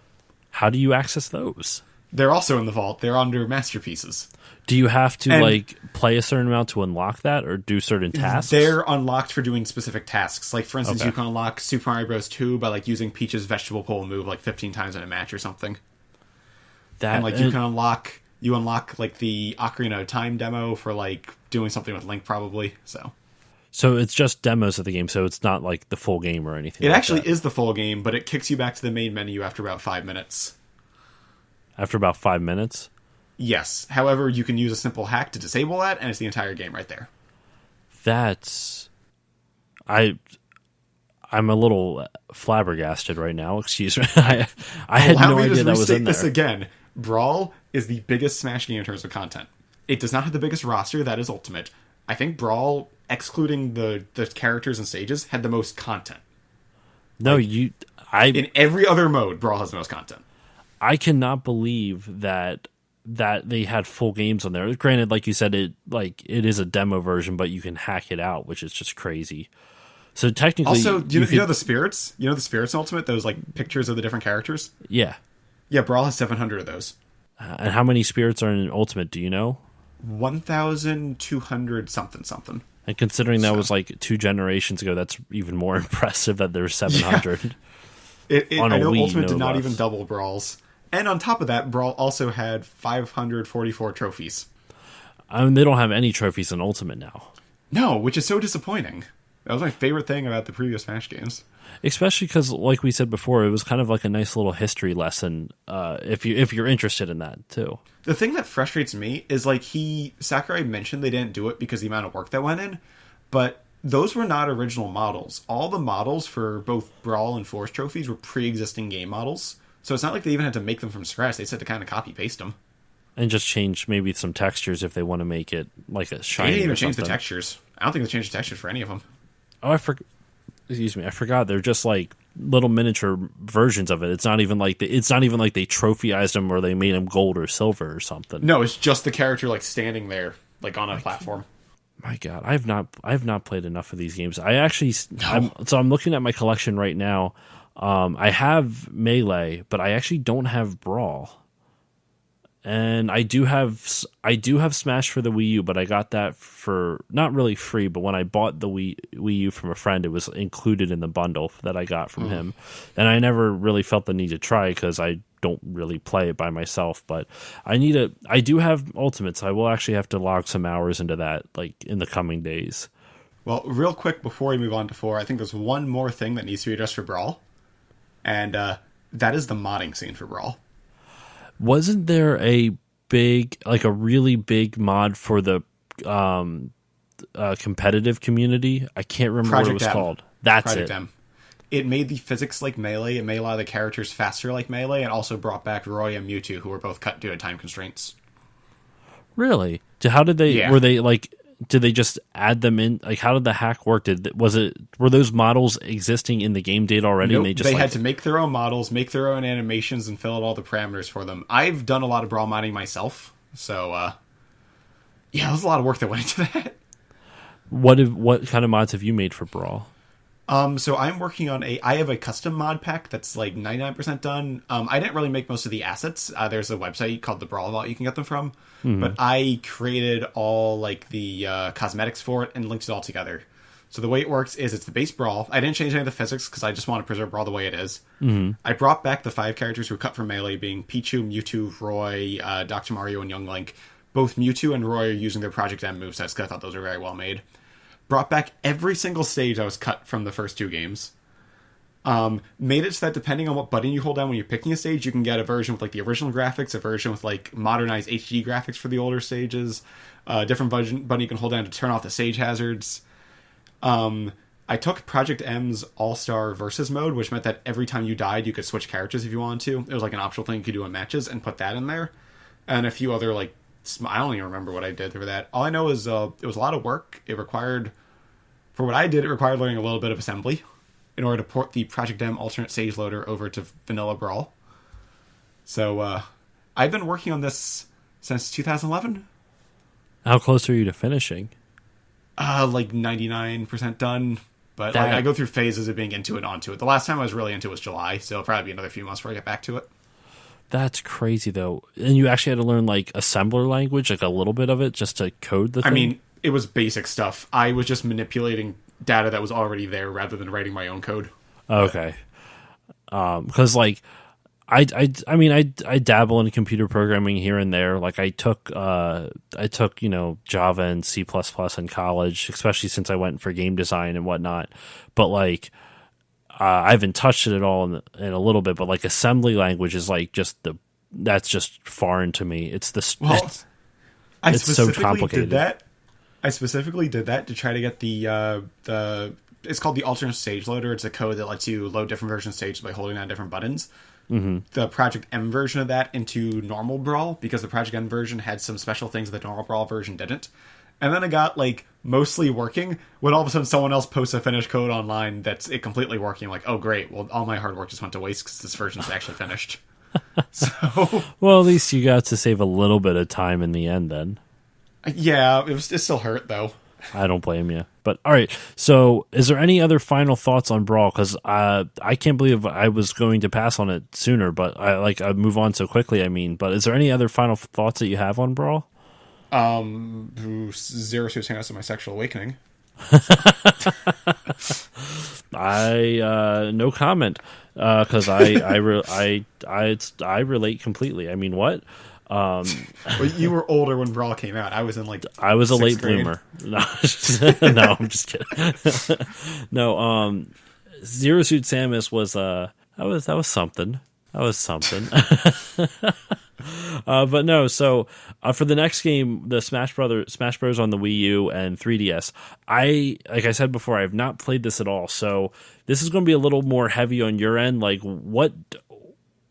How do you access those? They're also in the vault. They're under Masterpieces. Do you have to play a certain amount to unlock that, or do certain tasks? They're unlocked for doing specific tasks. Like, for instance, you can unlock Super Mario Bros. 2 by like using Peach's vegetable pole move like 15 times in a match or something. You unlock like the Ocarina of Time demo for like doing something with Link, probably. So it's just demos of the game, so it's not like the full game or anything. It actually is the full game, but it kicks you back to the main menu after about 5 minutes. After about 5 minutes? Yes. However, you can use a simple hack to disable that, and it's the entire game right there. I'm a little flabbergasted right now. Excuse me. I had no idea that was in there. This again. Brawl is the biggest Smash game in terms of content. It does not have the biggest roster. That is Ultimate. I think Brawl, excluding the characters and stages, had the most content. No, in every other mode, Brawl has the most content. I cannot believe that they had full games on there. Granted, like you said, it is a demo version, but you can hack it out, which is just crazy. So technically, also, you know the spirits? You know the spirits in Ultimate? Those like pictures of the different characters? Yeah. Yeah, Brawl has 700 of those. And how many spirits are in Ultimate, do you know? 1,200 something. And considering that was like 2 generations ago, that's even more impressive that there's 700. Yeah. I know Wii, Ultimate did not even double Brawl's. And on top of that, Brawl also had 544 trophies. I mean, they don't have any trophies in Ultimate now. No, which is so disappointing. That was my favorite thing about the previous Smash games. Especially because, like we said before, it was kind of like a nice little history lesson if you're interested in that, too. The thing that frustrates me is, like, Sakurai mentioned they didn't do it because of the amount of work that went in, but those were not original models. All the models for both Brawl and Force trophies were pre-existing game models, so it's not like they even had to make them from scratch. They just had to kind of copy-paste them. And just change maybe some textures if they want to make it like a shiny. They didn't even change the textures. I don't think they changed the textures for any of them. Oh, I forgot. They're just like little miniature versions of it. It's not even like they trophyized them or they made them gold or silver or something. No, it's just the character like standing there, like on a platform. My God, I have not played enough of these games. I'm looking at my collection right now. I have Melee, but I actually don't have Brawl. And I do have Smash for the Wii U, but I got that for not really free. But when I bought the Wii U from a friend, it was included in the bundle that I got from him. And I never really felt the need to try because I don't really play it by myself. But I do have Ultimate, so I will actually have to log some hours into that, like in the coming days. Well, real quick before we move on to 4, I think there's one more thing that needs to be addressed for Brawl, and that is the modding scene for Brawl. Wasn't there a really big mod for the competitive community? I can't remember what it was called. That's Project M. It made the physics like Melee. It made a lot of the characters faster like Melee, and also brought back Roy and Mewtwo, who were both cut due to time constraints. Really? How did they? Yeah. Were they like? Did they just add them in? Like, how did the hack work? Were those models existing in the game date already? Nope, and they had to make their own models, make their own animations, and fill out all the parameters for them. I've done a lot of Brawl modding myself, so Yeah, there's a lot of work that went into that. What kind of mods have you made for Brawl? So I'm working on I have a custom mod pack that's like 99% done. I didn't really make most of the assets. There's a website called the Brawl Vault you can get them from. But I created all like the cosmetics for it and linked it all together. So the way it works is it's the base Brawl. I didn't change any of the physics because I just want to preserve Brawl the way it is. I brought back the 5 characters who were cut from Melee, being Pichu, Mewtwo, Roy, Dr. Mario, and Young Link. Both Mewtwo and Roy are using their Project M movesets because I thought those were very well made. Brought back every single stage that was cut from the first 2 games. Made it so that depending on what button you hold down when you're picking a stage, you can get a version with like the original graphics, a version with like modernized HD graphics for the older stages, a different button you can hold down to turn off the stage hazards. I took Project M's All-Star Versus mode, which meant that every time you died, you could switch characters if you wanted to. It was like an optional thing you could do in matches, and put that in there. And a few other like I don't even remember what I did for that. All I know is it was a lot of work. It required, for what I did, it required learning a little bit of assembly in order to port the Project M alternate stage loader over to vanilla Brawl. So I've been working on this since 2011. How close are you to finishing? Like 99% done. But like, I go through phases of being into it, onto it. The last time I was really into it was July, so it'll probably be another few months before I get back to it. That's crazy, though. And you actually had to learn, like, assembler language, like a little bit of it, just to code the thing? I mean, it was basic stuff. I was just manipulating data that was already there rather than writing my own code. Okay. Because, like, I dabble in computer programming here and there. Like, I took Java and C++ in college, especially since I went for game design and whatnot. But, like, I haven't touched it at all in a little bit, but like assembly language is like that's just foreign to me. It's so complicated. I specifically did that to try to get the it's called the alternate stage loader. It's a code that lets you load different version stages by holding down different buttons. The Project M version of that into normal Brawl, because the Project M version had some special things that the normal Brawl version didn't. And then it got, like, mostly working when all of a sudden someone else posts a finished code online that's it completely working. I'm like, oh, great. Well, all my hard work just went to waste because this version's actually finished. Well, at least you got to save a little bit of time in the end then. Yeah, it still hurt, though. I don't blame you. But, all right. So, is there any other final thoughts on Brawl? Because I can't believe I was going to pass on it sooner, but I move on so quickly, I mean. But is there any other final thoughts that you have on Brawl? Zero Suit's hang out with my sexual awakening. No comment. Because I relate completely. I mean, what? Well, you were older when Brawl came out. I was in I was a late grade. bloomer. No, no, I'm just kidding. No, Zero Suit Samus was that was something. That was something. But no, so for the next game, the Smash Bros. On the Wii U and 3DS, like I said before, I have not played this at all. So this is going to be a little more heavy on your end. Like, what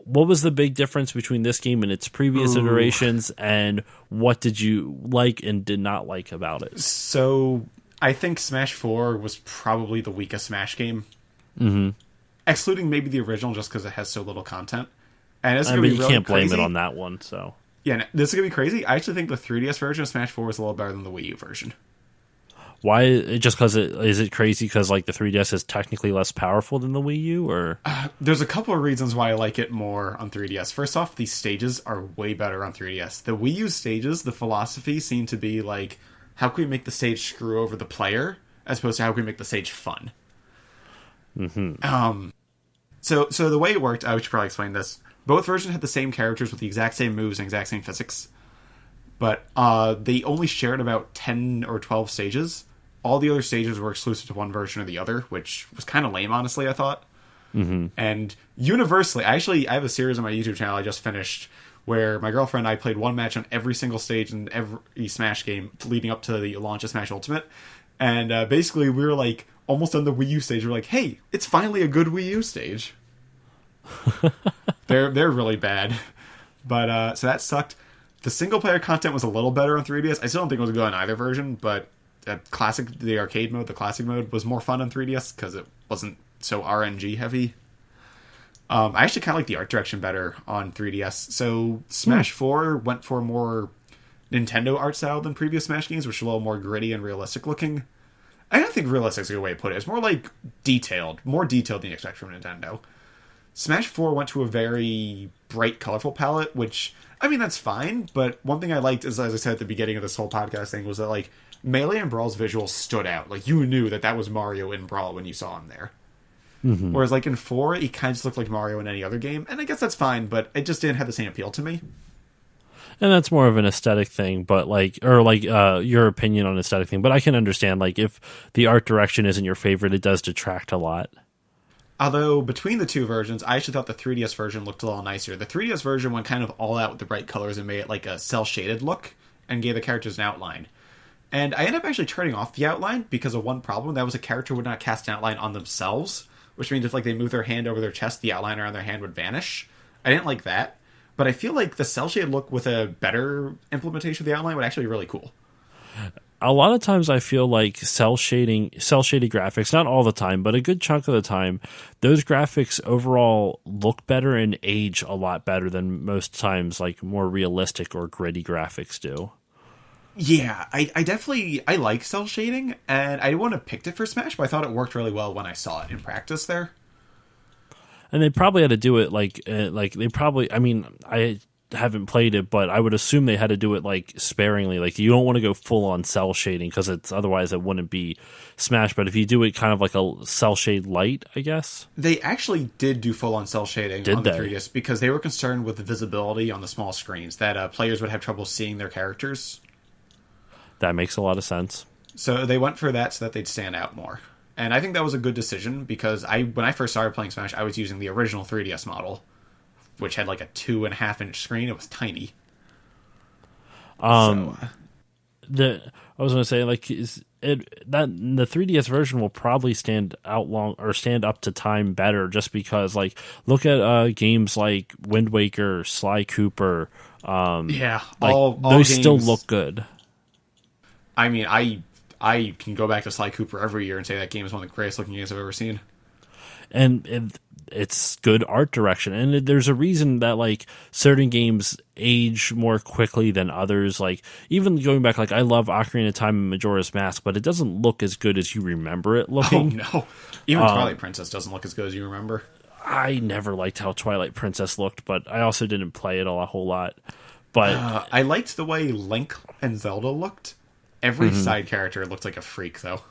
was the big difference between this game and its previous iterations, and what did you like and did not like about it? So I think Smash 4 was probably the weakest Smash game. Excluding maybe the original, just because it has so little content. And it's you can't blame it on that one. So yeah, this is gonna be crazy. I actually think the 3DS version of Smash 4 was a little better than the Wii U version. Why? Just because is it crazy? Because like the 3DS is technically less powerful than the Wii U, or there's a couple of reasons why I like it more on 3DS. First off, the stages are way better on 3DS. The Wii U stages, the philosophy seemed to be like, how can we make the stage screw over the player, as opposed to how can we make the stage fun. So the way it worked, I should probably explain this. Both versions had the same characters with the exact same moves and exact same physics, but they only shared about 10 or 12 stages. All the other stages were exclusive to one version or the other, which was kind of lame, honestly, I thought. And universally, I have a series on my YouTube channel I just finished where my girlfriend and I played one match on every single stage in every Smash game leading up to the launch of Smash Ultimate. And basically, we were like almost on the Wii U stage. We're like, hey, it's finally a good Wii U stage. They're really bad, but so that sucked. The single player content was a little better on 3DS. I still don't think it was good on either version, but the arcade mode, the classic mode, was more fun on 3DS because it wasn't so RNG heavy. I actually kind of like the art direction better on 3DS. So Smash 4 went for more Nintendo art style than previous Smash games, which are a little more gritty and realistic looking. I don't think realistic is a good way to put it. It's more like detailed. More detailed than you expect from Nintendo. Smash 4 went to a very bright, colorful palette, which, I mean, that's fine, but one thing I liked is, as I said at the beginning of this whole podcast thing, was that, like, Melee and Brawl's visuals stood out. Like, you knew that was Mario in Brawl when you saw him there. Mm-hmm. Whereas, like, in 4, he kind of just looked like Mario in any other game, and I guess that's fine, but it just didn't have the same appeal to me. And that's more of an aesthetic thing, but your opinion on aesthetic thing. But I can understand, like, if the art direction isn't your favorite, it does detract a lot. Although, between the two versions, I actually thought the 3DS version looked a little nicer. The 3DS version went kind of all out with the bright colors and made it like a cel-shaded look, and gave the characters an outline. And I ended up actually turning off the outline because of one problem. That was a character would not cast an outline on themselves, which means if, like, they move their hand over their chest, the outline around their hand would vanish. I didn't like that. But I feel like the cel-shaded look with a better implementation of the outline would actually be really cool. A lot of times I feel like cel-shaded graphics, not all the time, but a good chunk of the time, those graphics overall look better and age a lot better than most times, like, more realistic or gritty graphics do. Yeah, I like cel-shading, and I wouldn't have picked it for Smash, but I thought it worked really well when I saw it in practice there. And they probably had to do it I mean, I haven't played it, but I would assume they had to do it, like, sparingly. Like, you don't want to go full on cel shading because otherwise it wouldn't be Smash. But if you do it kind of like a cel shade light, I guess. They actually did do full on cel shading on the 3DS because they were concerned with the visibility on the small screens, that players would have trouble seeing their characters. That makes a lot of sense. So they went for that so that they'd stand out more. And I think that was a good decision because when I first started playing Smash, I was using the original 3DS model, which had like a 2.5-inch screen. It was tiny. I was going to say, like, the 3DS version will probably stand up to time better, just because, like, look at games like Wind Waker, Sly Cooper. All those games still look good. I mean, I can go back to Sly Cooper every year and say that game is one of the greatest looking games I've ever seen. And it's good art direction. And there's a reason that, like, certain games age more quickly than others. Like, even going back, like, I love Ocarina of Time and Majora's Mask, but it doesn't look as good as you remember it looking. Oh, no. Even Twilight Princess doesn't look as good as you remember. I never liked how Twilight Princess looked, but I also didn't play it a whole lot. But I liked the way Link and Zelda looked. Every side character looked like a freak, though.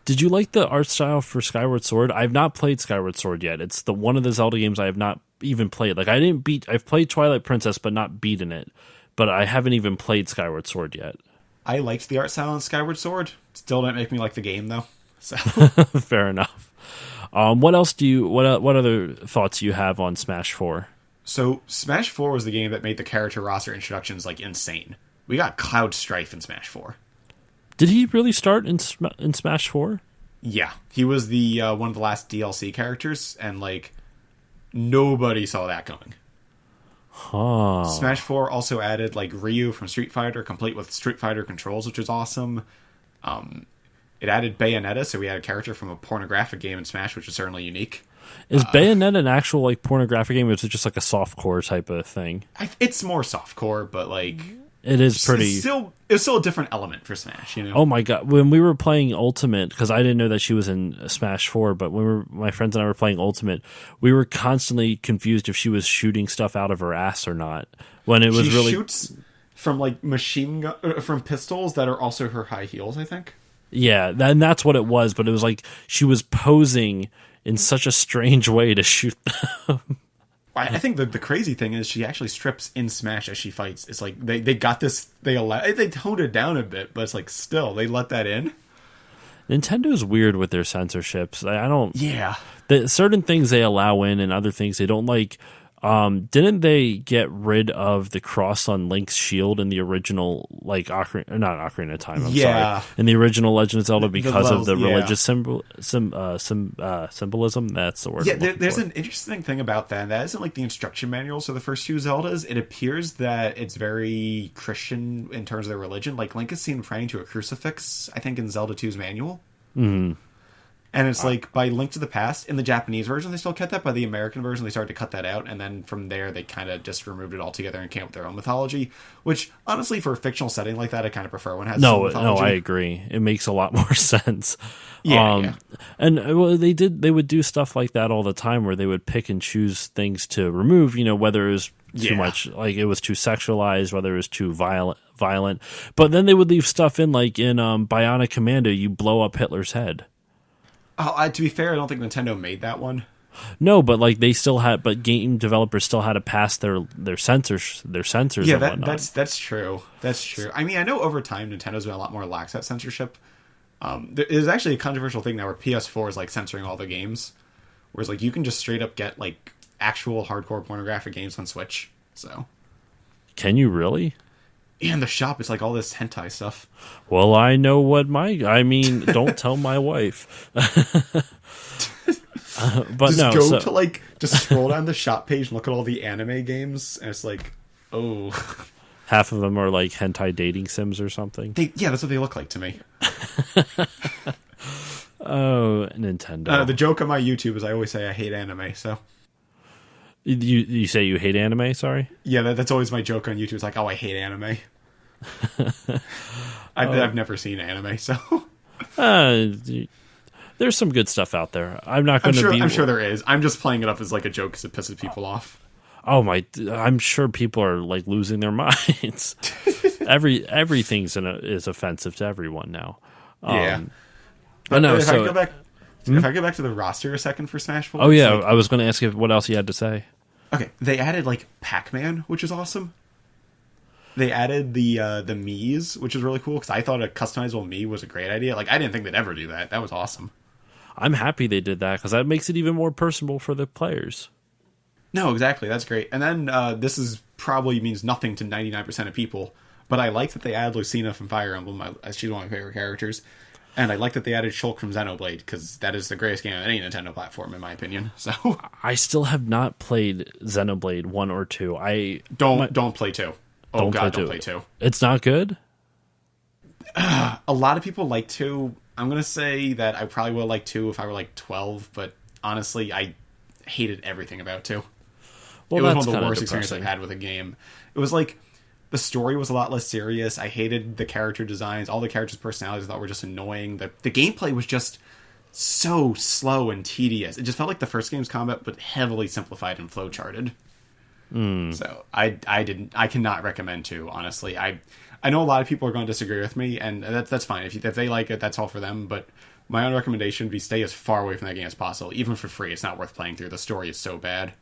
Did you like the art style for Skyward Sword? I've not played Skyward Sword yet. It's one of the Zelda games I have not even played. Like, I've played Twilight Princess, but not beaten it. But I haven't even played Skyward Sword yet. I liked the art style in Skyward Sword. Still didn't make me like the game, though. So fair enough. What else what other thoughts do you have on Smash 4? So Smash 4 was the game that made the character roster introductions, like, insane. We got Cloud Strife in Smash 4. Did he really start in Smash 4? Yeah, he was the one of the last DLC characters, and, like, nobody saw that coming. Huh. Smash 4 also added, like, wiiU from Street Fighter, complete with Street Fighter controls, which was awesome. It added Bayonetta, so we had a character from a pornographic game in Smash, which is certainly unique. Is Bayonetta an actual, like, pornographic game, or is it just like a softcore type of thing? It's more softcore, but, like, it is pretty. It's still a different element for Smash, you know. Oh my god! When we were playing Ultimate, because I didn't know that she was in Smash 4, but when my friends and I were playing Ultimate, we were constantly confused if she was shooting stuff out of her ass or not. When it was she really shoots from, like, machine gun from pistols that are also her high heels, I think. Yeah, and that's what it was. But it was like she was posing in such a strange way to shoot them. I think the crazy thing is she actually strips in Smash as she fights. It's like they got this. They toned it down a bit, but it's like still they let that in. Nintendo's weird with their censorships. I don't. Yeah, certain things they allow in, and other things they don't like. Didn't they get rid of the cross on Link's shield in the original, like, not Ocarina of Time? I'm sorry, in the original Legend of Zelda because of the religious symbolism. That's the word. Yeah, there's an interesting thing about that. That isn't like the instruction manuals for the first two Zeldas. It appears that it's very Christian in terms of their religion. Like, Link is seen praying to a crucifix, I think, in Zelda 2's manual. Mm-hmm. And it's like, by Link to the Past, in the Japanese version, they still kept that. By the American version, they started to cut that out. And then from there, they kind of just removed it altogether and came up with their own mythology. Which, honestly, for a fictional setting like that, I kind of prefer when it has some mythology. No, I agree. It makes a lot more sense. Yeah. And they would do stuff like that all the time where they would pick and choose things to remove, whether it was too much, like it was too sexualized, whether it was too violent. But then they would leave stuff in, like in Bionic Commando, you blow up Hitler's head. Oh, to be fair, I don't think Nintendo made that one. No, but like they still had, but game developers still had to pass their censors. Yeah, and whatnot. that's true. That's true. I mean, I know over time Nintendo's been a lot more lax at censorship. There's actually a controversial thing now where PS4 is like censoring all the games, whereas like you can just straight up get like actual hardcore pornographic games on Switch. So, can you really? Yeah, in the shop, it's like all this hentai stuff. Well, I know what don't tell my wife. But just scroll down the shop page and look at all the anime games, and it's like, oh. Half of them are like hentai dating sims or something. That's what they look like to me. Oh, Nintendo. The joke on my YouTube is I always say I hate anime, so. You say you hate anime, sorry? Yeah, that's always my joke on YouTube. It's like, oh, I hate anime. I've never seen anime, so. There's some good stuff out there. I'm sure there is. I'm just playing it up as like a joke because it pisses people off. Oh my! I'm sure people are like losing their minds. Everything's is offensive to everyone now. But no. If I go back to the roster a second for Smash 4. Oh yeah, I was going to ask you what else you had to say. Okay, they added like Pac-Man, which is awesome. They added the Miis, which is really cool because I thought a customizable Mii was a great idea. Like I didn't think they'd ever do that. That was awesome. I'm happy they did that because that makes it even more personable for the players. No, exactly. That's great. And then this is probably means nothing to 99% of people, but I like that they added Lucina from Fire Emblem. She's one of my favorite characters. And I like that they added Shulk from Xenoblade, because that is the greatest game on any Nintendo platform, in my opinion. So I still have not played Xenoblade 1 or 2. Don't play 2. Oh, God, don't play 2. It's not good? A lot of people like 2. I'm going to say that I probably would like 2 if I were like 12, but honestly, I hated everything about 2. Well, it was one of the worst experiences I've had with a game. It was like, the story was a lot less serious. I hated the character designs. All the characters' personalities I thought were just annoying. The gameplay was just so slow and tedious. It just felt like the first game's combat, but heavily simplified and flowcharted. So I cannot recommend 2, honestly. I know a lot of people are going to disagree with me, and that's fine. If they like it, that's all for them. But my own recommendation would be stay as far away from that game as possible. Even for free, it's not worth playing through. The story is so bad.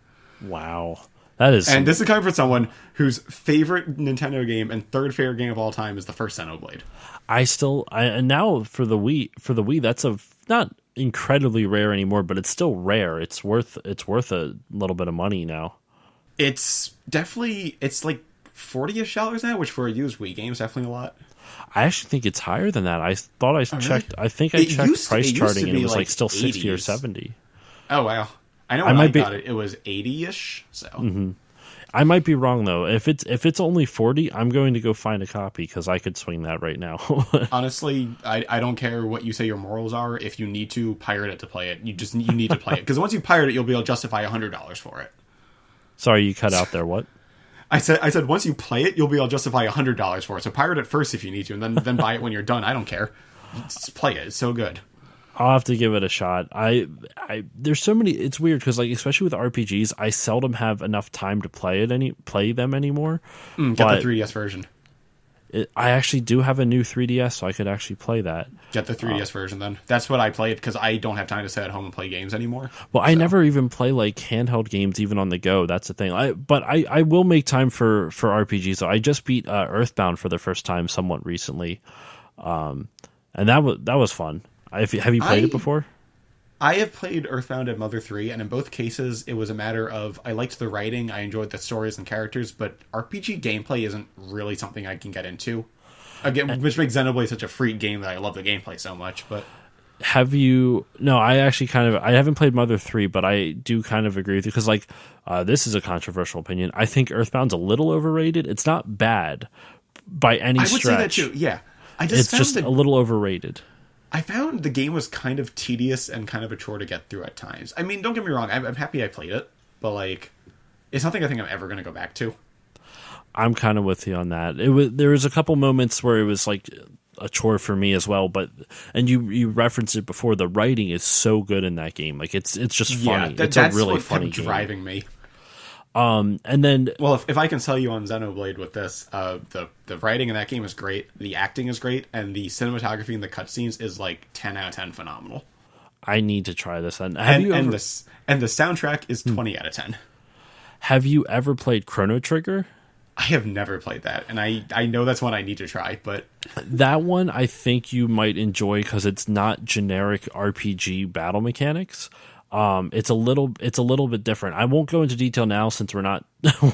Wow. This is coming for someone whose favorite Nintendo game and third favorite game of all time is the first Xenoblade. And now for the Wii, that's not incredibly rare anymore, but it's still rare. It's worth a little bit of money now. It's like $40-ish now, which for a used Wii game is definitely a lot. I actually think it's higher than that. I thought I checked. Really? I think I checked price charting and it was like still 60 or 70. Oh wow. I know when I got it was 80-ish. So I might be wrong though. If it's only 40, I'm going to go find a copy because I could swing that right now. Honestly, I don't care what you say your morals are. If you need to pirate it to play it, you need to play it, because once you pirate it, you'll be able to justify $100 for it. Sorry, you cut out there. What? I said once you play it, you'll be able to justify $100 for it. So pirate it first if you need to, and then buy it when you're done. I don't care. Just play it. It's so good. I'll have to give it a shot. There's so many. It's weird because, like, especially with RPGs, I seldom have enough time to play them anymore. Get the 3DS version. I actually do have a new 3DS, so I could actually play that. Get the 3DS version then. That's what I played because I don't have time to sit at home and play games anymore. Well, I never even play like handheld games, even on the go. That's the thing. But I will make time for RPGs. So I just beat Earthbound for the first time somewhat recently, and that was fun. Have you played it before? I have played Earthbound and Mother 3, and in both cases, it was a matter of I liked the writing, I enjoyed the stories and characters, but RPG gameplay isn't really something I can get into. Again, which makes Xenoblade such a freak game that I love the gameplay so much. But have you? No, I actually I haven't played Mother 3, but I do kind of agree with you because, like, this is a controversial opinion. I think Earthbound's a little overrated. It's not bad by any stretch. I would say that too. Yeah, it's just a little overrated. I found the game was kind of tedious and kind of a chore to get through at times. I mean, don't get me wrong, I'm happy I played it, but like, it's nothing I think I'm ever going to go back to. I'm kind of with you on that. There was a couple moments where it was like a chore for me as well, and you referenced it before. The writing is so good in that game. Like it's just funny. It's a really funny game. Driving me. And then, well, if I can sell you on Xenoblade with this, the writing in that game is great, the acting is great, and the cinematography in the cutscenes is like 10 out of 10 phenomenal. I need to try this. And the soundtrack is 20 out of 10. Have you ever played Chrono Trigger? I have never played that, and I know that's one I need to try, but that one I think you might enjoy because it's not generic RPG battle mechanics. It's a little bit different. I won't go into detail now since we're not.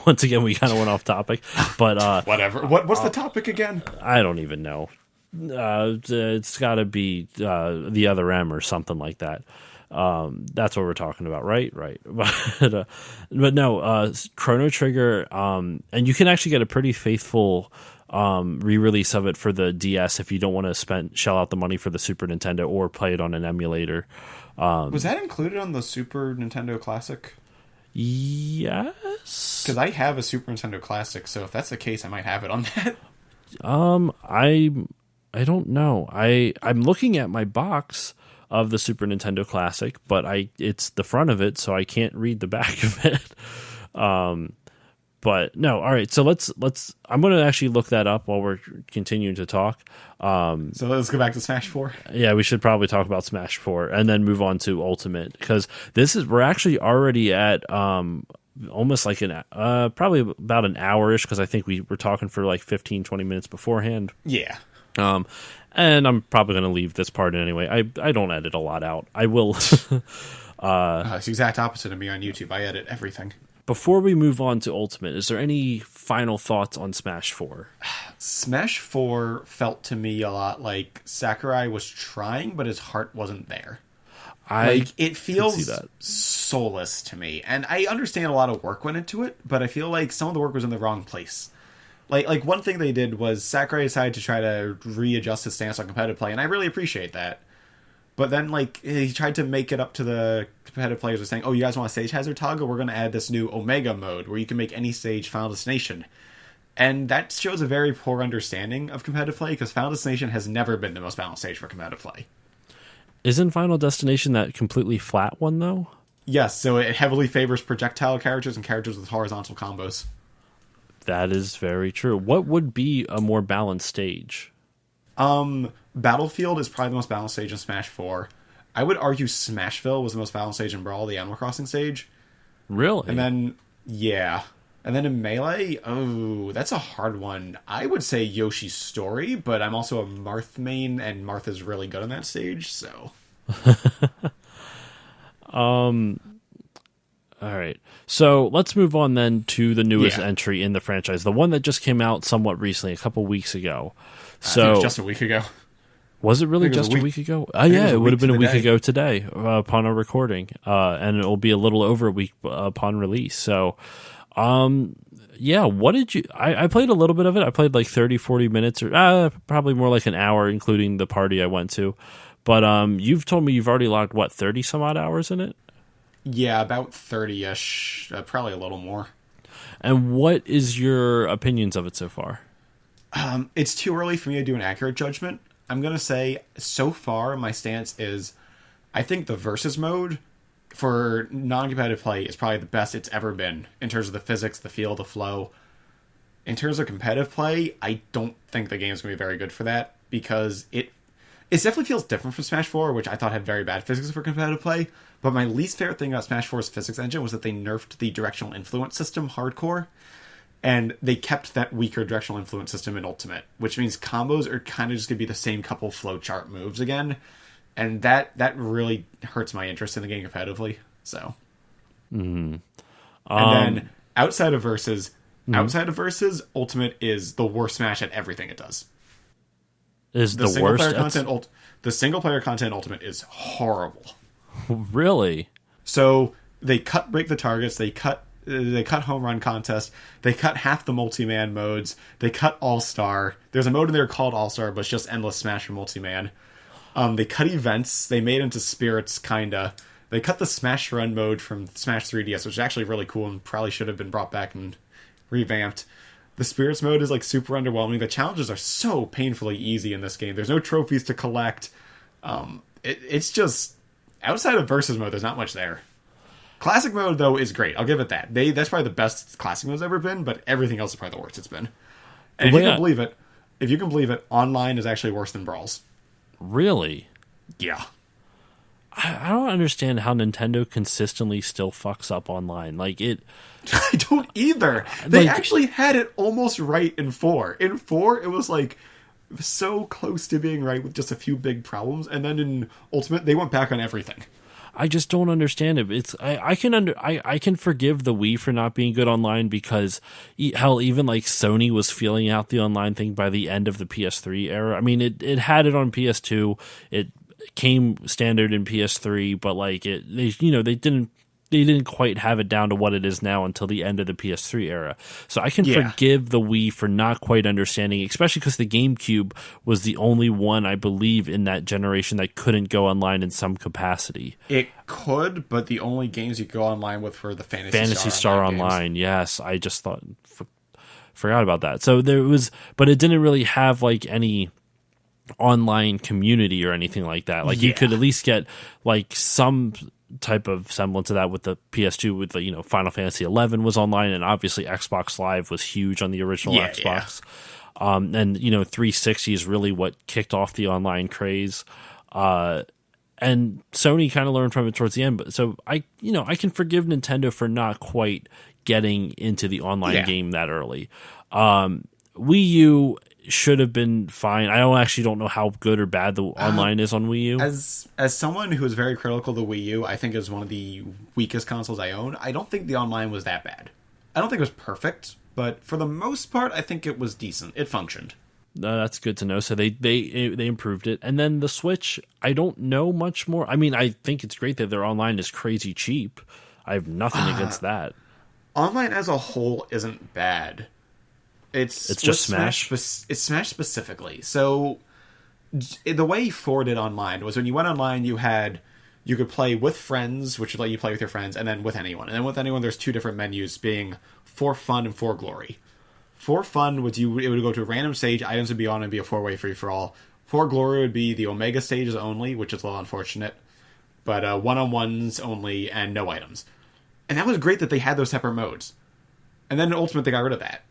Once again, we kind of went off topic, but whatever. What's the topic again? I don't even know. It's got to be the other M or something like that. That's what we're talking about, right? But no, Chrono Trigger, and you can actually get a pretty faithful re-release of it for the DS if you don't want to shell out the money for the Super Nintendo or play it on an emulator. Was that included on the Super Nintendo Classic? Yes, because I have a Super Nintendo Classic, so if that's the case, I might have it on that. I don't know. I'm looking at my box of the Super Nintendo Classic, but it's the front of it, so I can't read the back of it. But no, all right. So let's. I'm going to actually look that up while we're continuing to talk. So let's go back to Smash 4. Yeah, we should probably talk about Smash 4 and then move on to Ultimate, because we're actually already at almost like probably about an hour-ish, because I think we were talking for like 15-20 minutes beforehand. Yeah. And I'm probably going to leave this part in anyway. I don't edit a lot out. I will. It's the exact opposite of me on YouTube. I edit everything. Before we move on to Ultimate, is there any final thoughts on Smash 4? Smash 4 felt to me a lot like Sakurai was trying, but his heart wasn't there. It feels soulless to me. And I understand a lot of work went into it, but I feel like some of the work was in the wrong place. Like one thing they did was Sakurai decided to try to readjust his stance on competitive play, and I really appreciate that. But then, he tried to make it up to the competitive players with saying, oh, you guys want a stage hazard toggle? We're going to add this new Omega mode where you can make any stage Final Destination. And that shows a very poor understanding of competitive play, because Final Destination has never been the most balanced stage for competitive play. Isn't Final Destination that completely flat one, though? Yes, so it heavily favors projectile characters and characters with horizontal combos. That is very true. What would be a more balanced stage? Battlefield is probably the most balanced stage in Smash 4. I would argue Smashville was the most balanced stage in Brawl, the Animal Crossing stage. Really? And then, yeah. And then in Melee, that's a hard one. I would say Yoshi's Story, but I'm also a Marth main, and Marth is really good on that stage, so. All right. So let's move on then to the newest entry in the franchise, the one that just came out somewhat recently, a couple weeks ago. I think it was just a week ago. Was it really just a week ago? Yeah, it would have been a week ago today upon our recording, and it will be a little over a week upon release. So, what did you... I played a little bit of it. I played like 30, 40 minutes, or probably more like an hour, including the party I went to. But you've told me you've already logged, 30 some odd hours in it? Yeah, about 30-ish, probably a little more. And what is your opinions of it so far? It's too early for me to do an accurate judgment. I'm going to say, so far, my stance is, I think the versus mode for non-competitive play is probably the best it's ever been, in terms of the physics, the feel, the flow. In terms of competitive play, I don't think the game is going to be very good for that, because it definitely feels different from Smash 4, which I thought had very bad physics for competitive play. But my least favorite thing about Smash 4's physics engine was that they nerfed the directional influence system hardcore. And they kept that weaker directional influence system in Ultimate, which means combos are kind of just going to be the same couple flowchart moves again. And that really hurts my interest in the game competitively. So. Mm-hmm. And then outside of Versus, Ultimate is the worst Smash at everything it does. Is the worst? The single player content Ultimate is horrible. Really? So they break the targets, they cut home run contest, they cut half the multi-man modes, they cut all-star. There's a mode in there called all-star, but it's just endless smash for multi-man. They cut events. They made into spirits, kinda. They cut the Smash Run mode from Smash 3DS, which is actually really cool and probably should have been brought back and revamped. The spirits mode is like super underwhelming. The challenges are so painfully easy in this game. There's no trophies to collect. It's just outside of versus mode, there's not much there. Classic mode though is great. I'll give it that. That's probably the best classic mode's ever been, but everything else is probably the worst it's been. And if you can believe it, online is actually worse than Brawl's. Really? Yeah. I don't understand how Nintendo consistently still fucks up online. Like it. I don't either. They actually had it almost right in 4. In 4, it was like so close to being right with just a few big problems, and then in Ultimate, they went back on everything. I just don't understand it. I can forgive the Wii for not being good online because hell, even like Sony was feeling out the online thing by the end of the PS3 era. I mean, it had it on PS2. It came standard in PS3, but like they didn't quite have it down to what it is now until the end of the PS3 era. So I can forgive the Wii for not quite understanding, especially because the GameCube was the only one, I believe, in that generation that couldn't go online in some capacity. It could, but the only games you could go online with were the Phantasy Star Online. Yes, I just forgot about that. So but it didn't really have like any online community or anything like that. Like you could at least get like some type of semblance of that with the PS2 with the Final Fantasy 11 was online, and obviously Xbox Live was huge on the original Xbox. And 360 is really what kicked off the online craze. And Sony kind of learned from it towards the end, but so I can forgive Nintendo for not quite getting into the online game that early. wiiU should have been fine. I don't know how good or bad the online is on wiiU. As someone who is very critical of the wiiU, I think is one of the weakest consoles I own. I don't think the online was that bad. I don't think it was perfect, but for the most part, I think it was decent. It functioned. That's good to know. So they improved it. And then the Switch, I don't know much more. I mean, I think it's great that their online is crazy cheap. I have nothing against that. Online as a whole isn't bad. It's just Smash? It's Smash specifically. So the way 4 did online was when you went online, you could play with friends, which would let you play with your friends, and then with anyone. And then with anyone, there's 2 different menus, being for fun and for glory. For fun, it would go to a random stage, items would be on and be a 4-way free-for-all. For glory would be the Omega stages only, which is a little unfortunate. But one-on-ones only and no items. And that was great that they had those separate modes. And then in Ultimate, they got rid of that.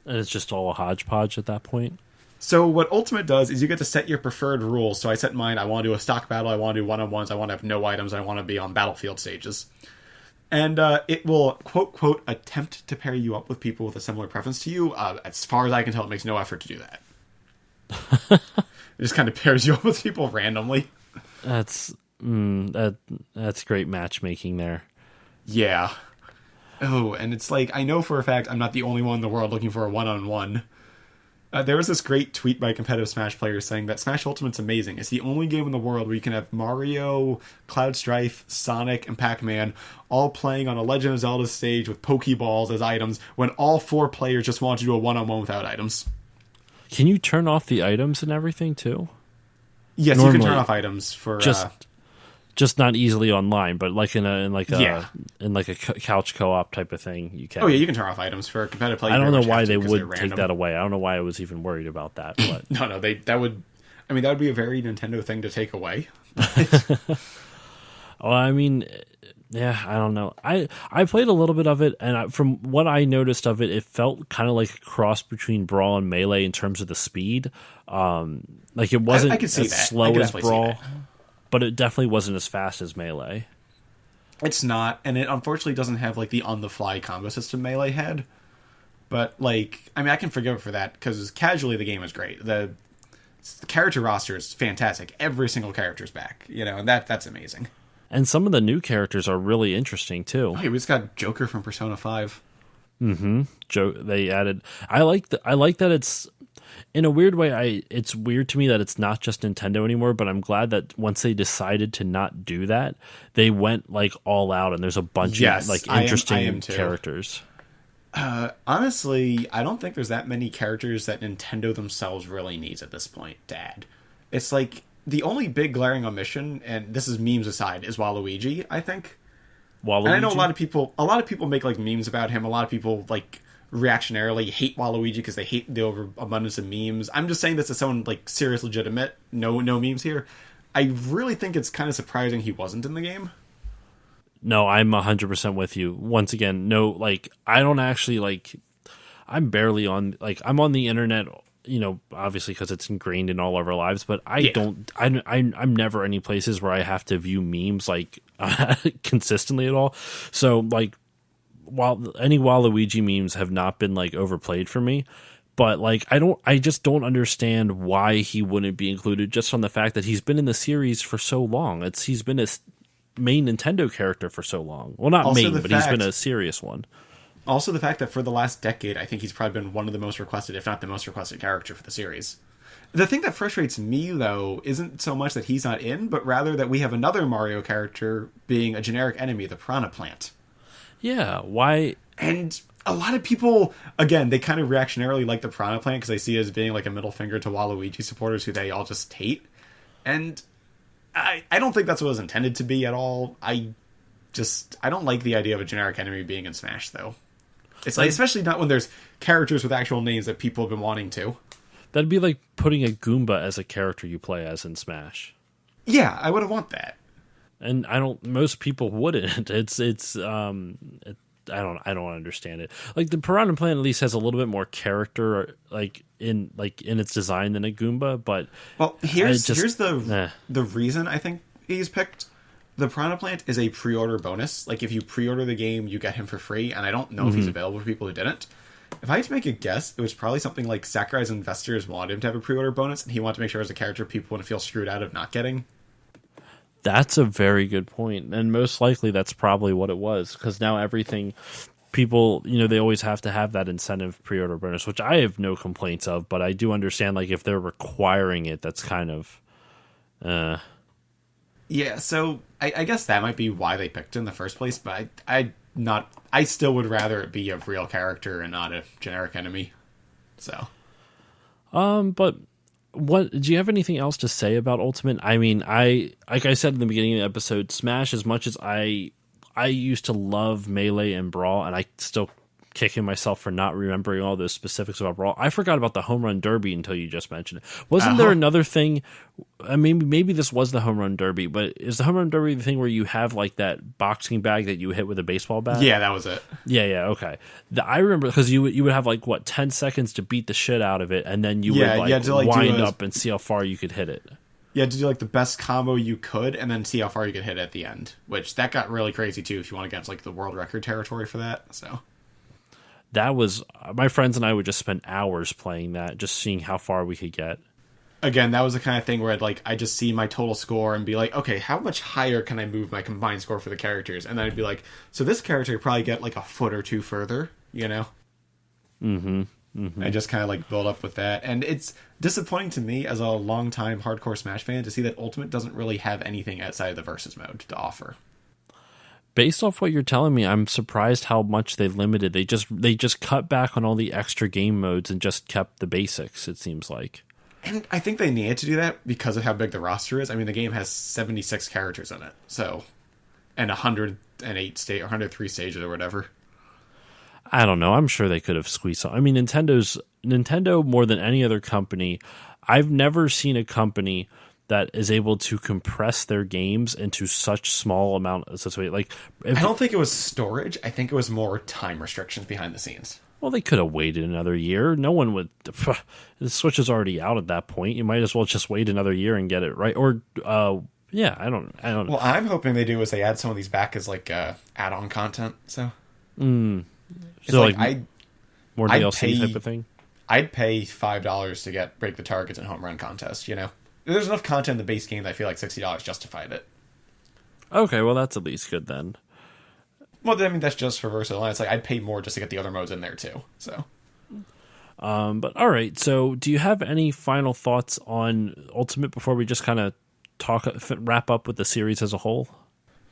And it's just all a hodgepodge at that point? So what Ultimate does is you get to set your preferred rules. So I set mine, I want to do a stock battle, I want to do one-on-ones, I want to have no items, I want to be on battlefield stages. And it will, quote, attempt to pair you up with people with a similar preference to you. As far as I can tell, it makes no effort to do that. It just kind of pairs you up with people randomly. That's great matchmaking there. Yeah. Oh, and it's like, I know for a fact I'm not the only one in the world looking for a one-on-one. There was this great tweet by competitive Smash players saying that Smash Ultimate's amazing. It's the only game in the world where you can have Mario, Cloud Strife, Sonic, and Pac-Man all playing on a Legend of Zelda stage with Pokeballs as items when all 4 players just want to do a one-on-one without items. Can you turn off the items and everything too? Yes, normally, you can turn off items for... Just not easily online, but like in a couch co-op type of thing, you can. Oh yeah, you can turn off items for competitive play. I don't know why they would take that away. I don't know why I was even worried about that. But no, that would be a very Nintendo thing to take away. Well, I mean, yeah, I don't know. I played a little bit of it, and from what I noticed of it, it felt kind of like a cross between Brawl and Melee in terms of the speed. Like it wasn't as slow as Brawl. But it definitely wasn't as fast as Melee. It's not, and it unfortunately doesn't have like the on-the-fly combo system Melee had. But like, I mean, I can forgive it for that because casually the game is great. The character roster is fantastic. Every single character is back, and that's amazing. And some of the new characters are really interesting too. Oh, we just got Joker from Persona 5. Mm-hmm. They added. I like that it's. In a weird way, it's weird to me that it's not just Nintendo anymore, but I'm glad that once they decided to not do that, they went like all out, and there's a bunch of like interesting characters. Honestly, I don't think there's that many characters that Nintendo themselves really needs at this point to add. It's like the only big glaring omission, and this is memes aside, is Waluigi, I think. Waluigi? And I know a lot of people make like memes about him. A lot of people like reactionarily hate Waluigi because they hate the overabundance of memes. I'm just saying this as someone like serious, legitimate. No memes here. I really think it's kind of surprising he wasn't in the game. No, I'm 100% with you. Once again, no, like I don't actually like. I'm barely on. Like I'm on the internet. Obviously because it's ingrained in all of our lives, but I'm never any places where I have to view memes like consistently at all. So like, while any Waluigi memes have not been like overplayed for me, but like I just don't understand why he wouldn't be included just on the fact that he's been in the series for so long. He's been a main Nintendo character for so long. Well, not also main, but he's been a serious one. Also, the fact that for the last decade, I think he's probably been one of the most requested, if not the most requested character for the series. The thing that frustrates me, though, isn't so much that he's not in, but rather that we have another Mario character being a generic enemy, the Piranha Plant. Yeah, why? And a lot of people, again, they kind of reactionarily like the Piranha Plant because they see it as being like a middle finger to Waluigi supporters who they all just hate. And I don't think that's what it was intended to be at all. I don't like the idea of a generic enemy being in Smash, though. It's like, especially not when there's characters with actual names that people have been wanting to. That'd be like putting a Goomba as a character you play as in Smash. Yeah, I wouldn't want that. And most people wouldn't. I don't understand it. Like the Piranha Plant at least has a little bit more character like in its design than a Goomba, but here's the reason I think he's picked. The Piranha Plant is a pre-order bonus. Like, if you pre-order the game, you get him for free, and I don't know if he's available for people who didn't. If I had to make a guess, it was probably something like Sakurai's investors wanted him to have a pre-order bonus, and he wanted to make sure as a character people wouldn't feel screwed out of not getting. That's a very good point, and most likely that's probably what it was, because now everything... People, they always have to have that incentive pre-order bonus, which I have no complaints of, but I do understand, like, if they're requiring it, that's kind of... Yeah, so I guess that might be why they picked it in the first place, but I still would rather it be a real character and not a generic enemy. So, but what do you have anything else to say about Ultimate? I mean, like I said in the beginning of the episode, Smash, as much as I used to love Melee and Brawl, and I still kicking myself for not remembering all those specifics about Brawl. I forgot about the Home Run Derby until you just mentioned it. Wasn't there another thing? I mean, maybe this was the Home Run Derby, but is the Home Run Derby the thing where you have like that boxing bag that you hit with a baseball bat? Yeah, that was it. Yeah, okay. I remember because you would have like 10 seconds to beat the shit out of it, and then you would wind up and see how far you could hit it. You had to do like the best combo you could, and then see how far you could hit at the end. Which that got really crazy too. If you want to get into like the world record territory for that, so. That was my friends and I would just spend hours playing that, just seeing how far we could get. Again, that was the kind of thing where I just see my total score and be like, okay, how much higher can I move my combined score for the characters? And then I'd be like, so this character could probably get like a foot or two further, Mm-hmm. I just kind of like build up with that, and it's disappointing to me as a longtime hardcore Smash fan to see that Ultimate doesn't really have anything outside of the versus mode to offer. Based off what you're telling me, I'm surprised how much they limited. They just cut back on all the extra game modes and just kept the basics, it seems like. And I think they needed to do that because of how big the roster is. I mean, the game has 76 characters in it, so, and 103 stages or whatever. I don't know. I'm sure they could have squeezed some. I mean, Nintendo more than any other company, I've never seen a company that is able to compress their games into such small amount of such way. Like, I don't think it was storage. I think it was more time restrictions behind the scenes. Well, they could have waited another year. No one would. The Switch is already out at that point. You might as well just wait another year and get it right. Or, yeah, I don't. Well, I'm hoping they do is they add some of these back as like add-on content. So, so like more DLC type of thing. I'd pay $5 to break the targets in home run contest. There's enough content in the base game that I feel like $60 justified it. Okay, well that's at least good then. Well, I mean that's just for versatile. It's like I'd pay more just to get the other modes in there too. So, but all right. So, do you have any final thoughts on Ultimate before we just kind of wrap up with the series as a whole?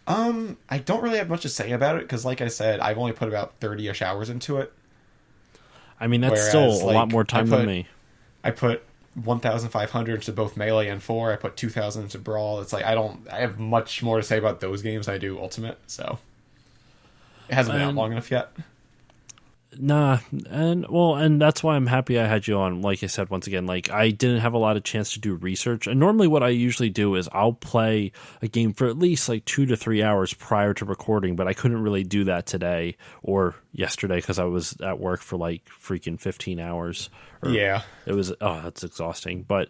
I don't really have much to say about it because, like I said, I've only put about 30-ish hours into it. I mean, that's still a lot more time than me. I put 1,500 into both Melee and 4. I put 2,000 into Brawl. It's like I have much more to say about those games than I do Ultimate, so it hasn't been out long enough yet. Nah, and that's why I'm happy I had you on. Like I said, once again, like I didn't have a lot of chance to do research, and normally what I usually do is I'll play a game for at least like 2 to 3 hours prior to recording, but I couldn't really do that today or yesterday because I was at work for like freaking 15 hours. Yeah, it was that's exhausting. But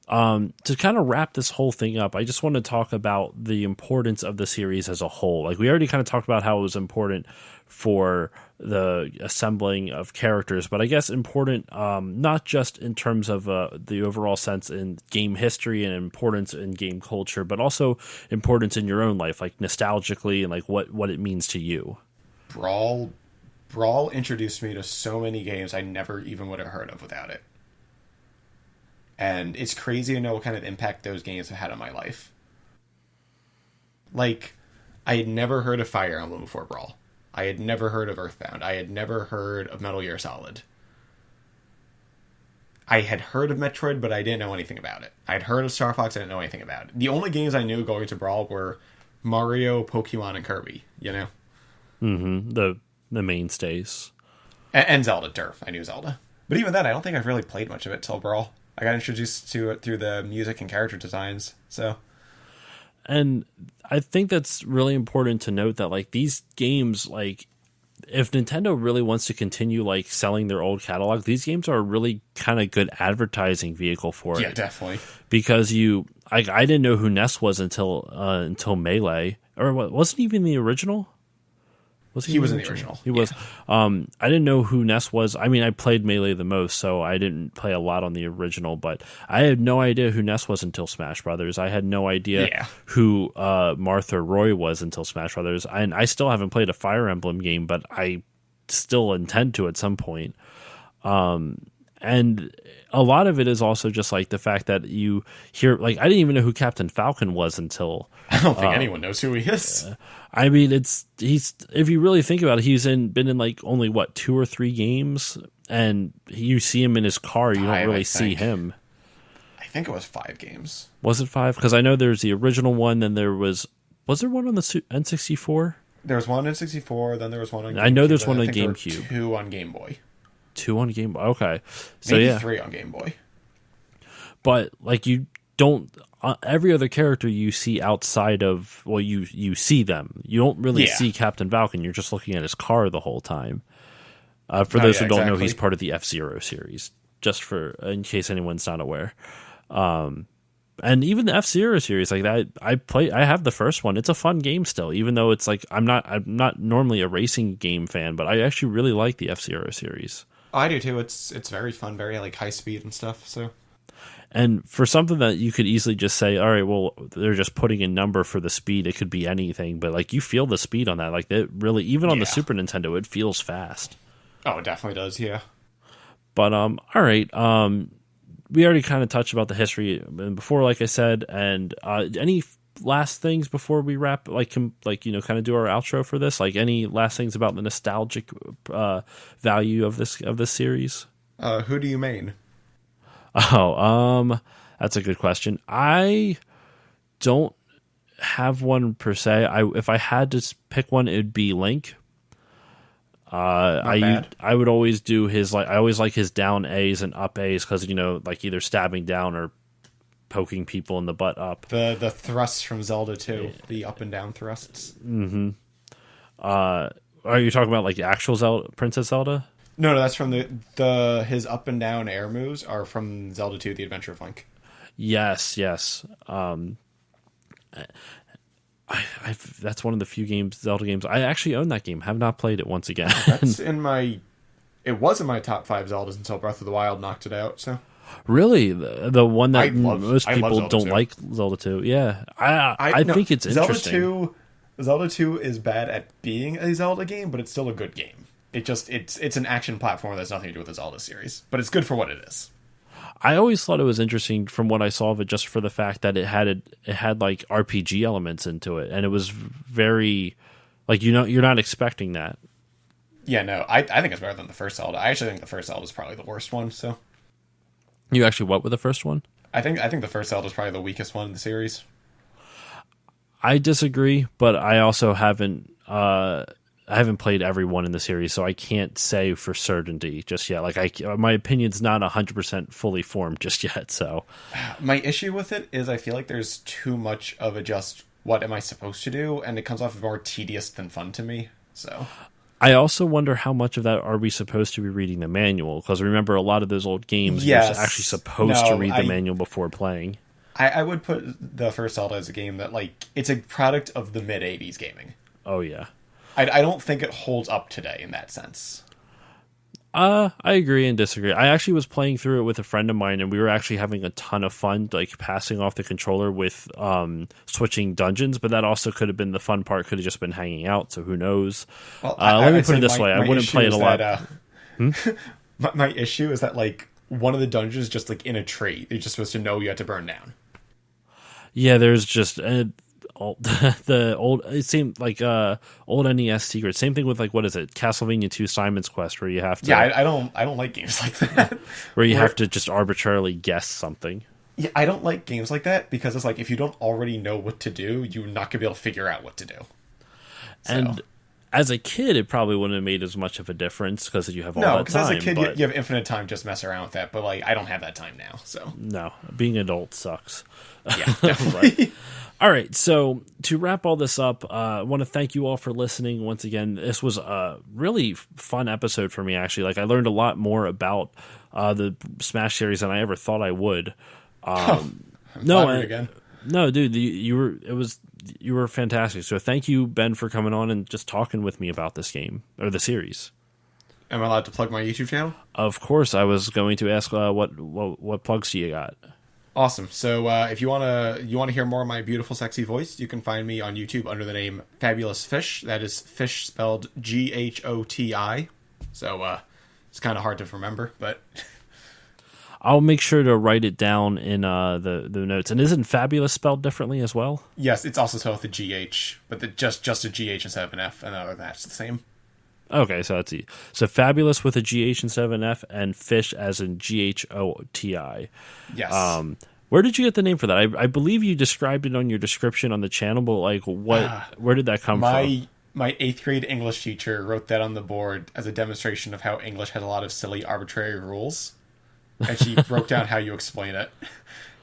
to kind of wrap this whole thing up, I just want to talk about the importance of the series as a whole. Like we already kind of talked about how it was important for the assembling of characters, but I guess important not just in terms of the overall sense in game history and importance in game culture, but also importance in your own life, like nostalgically and like what it means to you. Brawl introduced me to so many games I never even would have heard of without it. And it's crazy to know what kind of impact those games have had on my life. Like, I had never heard of Fire Emblem before Brawl. I had never heard of Earthbound. I had never heard of Metal Gear Solid. I had heard of Metroid, but I didn't know anything about it. I'd heard of Star Fox, I didn't know anything about it. The only games I knew going to Brawl were Mario, Pokemon, and Kirby, you know? Mm-hmm. The mainstays. And Zelda, Durf. I knew Zelda. But even then, I don't think I've really played much of it till Brawl. I got introduced to it through the music and character designs, so... And I think that's really important to note that like these games, like if Nintendo really wants to continue like selling their old catalog, these games are a really kind of good advertising vehicle for it. Yeah, definitely. Because I didn't know who Ness was until Melee, or what, wasn't even the original. He was in the original. He was. I didn't know who Ness was. I mean, I played Melee the most, so I didn't play a lot on the original, but I had no idea who Ness was until Smash Brothers. I had no idea who Martha Roy was until Smash Brothers. And I still haven't played a Fire Emblem game, but I still intend to at some point. And a lot of it is also just like the fact that you hear, like, I didn't even know who Captain Falcon was until... I don't think anyone knows who he is. I mean, he's if you really think about it, he's been in like only 2 or 3 games, and you see him in his car. You don't really see him. I think it was 5 games. Was it 5? Because I know there's the original one. Then there was there one on the N64? There was one on N64. Then there was one on GameCube. I know there's one on GameCube. 2 on Game Boy. 2 on Game Boy. Okay, so maybe 3 on Game Boy. But like you don't. Every other character you see outside of, well, you see them. You don't really see Captain Falcon. You're just looking at his car the whole time. For those who don't know, he's part of the F-Zero series, just in case anyone's not aware. And even the F-Zero series, like that, I have the first one. It's a fun game still, even though it's like I'm not normally a racing game fan, but I actually really like the F-Zero series. I do too. It's very fun, very like high speed and stuff. So. And for something that you could easily just say, all right, well, they're just putting a number for the speed. It could be anything, but like you feel the speed on that. Like it really, even on the Super Nintendo, it feels fast. Oh, it definitely does. Yeah. But all right. We already kind of touched about the history before, like I said. And any last things before we wrap? Like kind of do our outro for this. Like any last things about the nostalgic value of this series? Who do you main? Oh, that's a good question. I don't have one per se. If I had to pick one, it'd be Link. I would always do his I always like his down A's and up A's because like either stabbing down or poking people in the butt up. The thrusts from Zelda 2, the up and down thrusts. Mm-hmm. Are you talking about like the actual Princess Zelda? No, that's from his up and down air moves are from Zelda 2: The Adventure of Link. Yes. That's one of the few Zelda games I actually own. That game, have not played it once again. That's it was in my top 5 Zeldas until Breath of the Wild knocked it out. So really, the one that most people don't 2. like, Zelda 2. Yeah, I think it's interesting. Zelda 2 is bad at being a Zelda game, but it's still a good game. It's an action platform that's nothing to do with the Zelda series, but it's good for what it is. I always thought it was interesting from what I saw of it, just for the fact that it had like RPG elements into it, and it was very like you're not expecting that. Yeah, no, I think it's better than the first Zelda. I actually think the first Zelda is probably the worst one. So You actually what with the first one? I think the first Zelda is probably the weakest one in the series. I disagree, but I also haven't played every one in the series, so I can't say for certainty just yet. Like my opinion's not 100% fully formed just yet. So my issue with it is I feel like there's too much of a just what am I supposed to do, and it comes off more tedious than fun to me. So I also wonder how much of that are we supposed to be reading the manual, because remember a lot of those old games you're actually supposed to read the manual before playing. I would put the first Zelda as a game that, like, it's a product of the mid-'80s gaming. Oh yeah, I don't think it holds up today in that sense. I agree and disagree. I actually was playing through it with a friend of mine, and we were actually having a ton of fun, like passing off the controller with switching dungeons. But that also could have been the fun part. Could have just been hanging out. So who knows? Well, let me put it this way: I wouldn't play it a lot. My issue is that, like, one of the dungeons is just like in a tree. You're just supposed to know you have to burn down. Yeah, there's just the old. It seemed like old NES secret. Same thing with, like, what is it, Castlevania 2 Simon's Quest, where you have to. Yeah, I don't like games like that. Where you have to just arbitrarily guess something. Yeah, I don't like games like that because it's like if you don't already know what to do, you're not gonna be able to figure out what to do. So. And as a kid, it probably wouldn't have made as much of a difference because you have all that time. No, because as a kid, you have infinite time just mess around with that. But, like, I don't have that time now. So no, being an adult sucks. Yeah, definitely. All right, so to wrap all this up, I want to thank you all for listening once again. This was a really fun episode for me, actually. Like, I learned a lot more about the Smash series than I ever thought I would. Again. No, dude, you were fantastic. So thank you, Ben, for coming on and just talking with me about this game or the series. Am I allowed to plug my YouTube channel? Of course. I was going to ask what plugs do you got? Awesome. So if you want to hear more of my beautiful, sexy voice, you can find me on YouTube under the name Fabulous Fish. That is fish spelled Ghoti. So it's kind of hard to remember, but I'll make sure to write it down in the notes. And isn't Fabulous spelled differently as well? Yes, it's also spelled with a GH, but just a GH instead of an F, and other than that, it's the same. Okay, so that's easy. So Fabulous with a GH instead of an F, and Fish as in Ghoti. Yes. Where did you get the name for that? I believe you described it on your description on the channel, but, like, where did that come from? My 8th grade English teacher wrote that on the board as a demonstration of how English had a lot of silly, arbitrary rules. And she broke down how you explain it.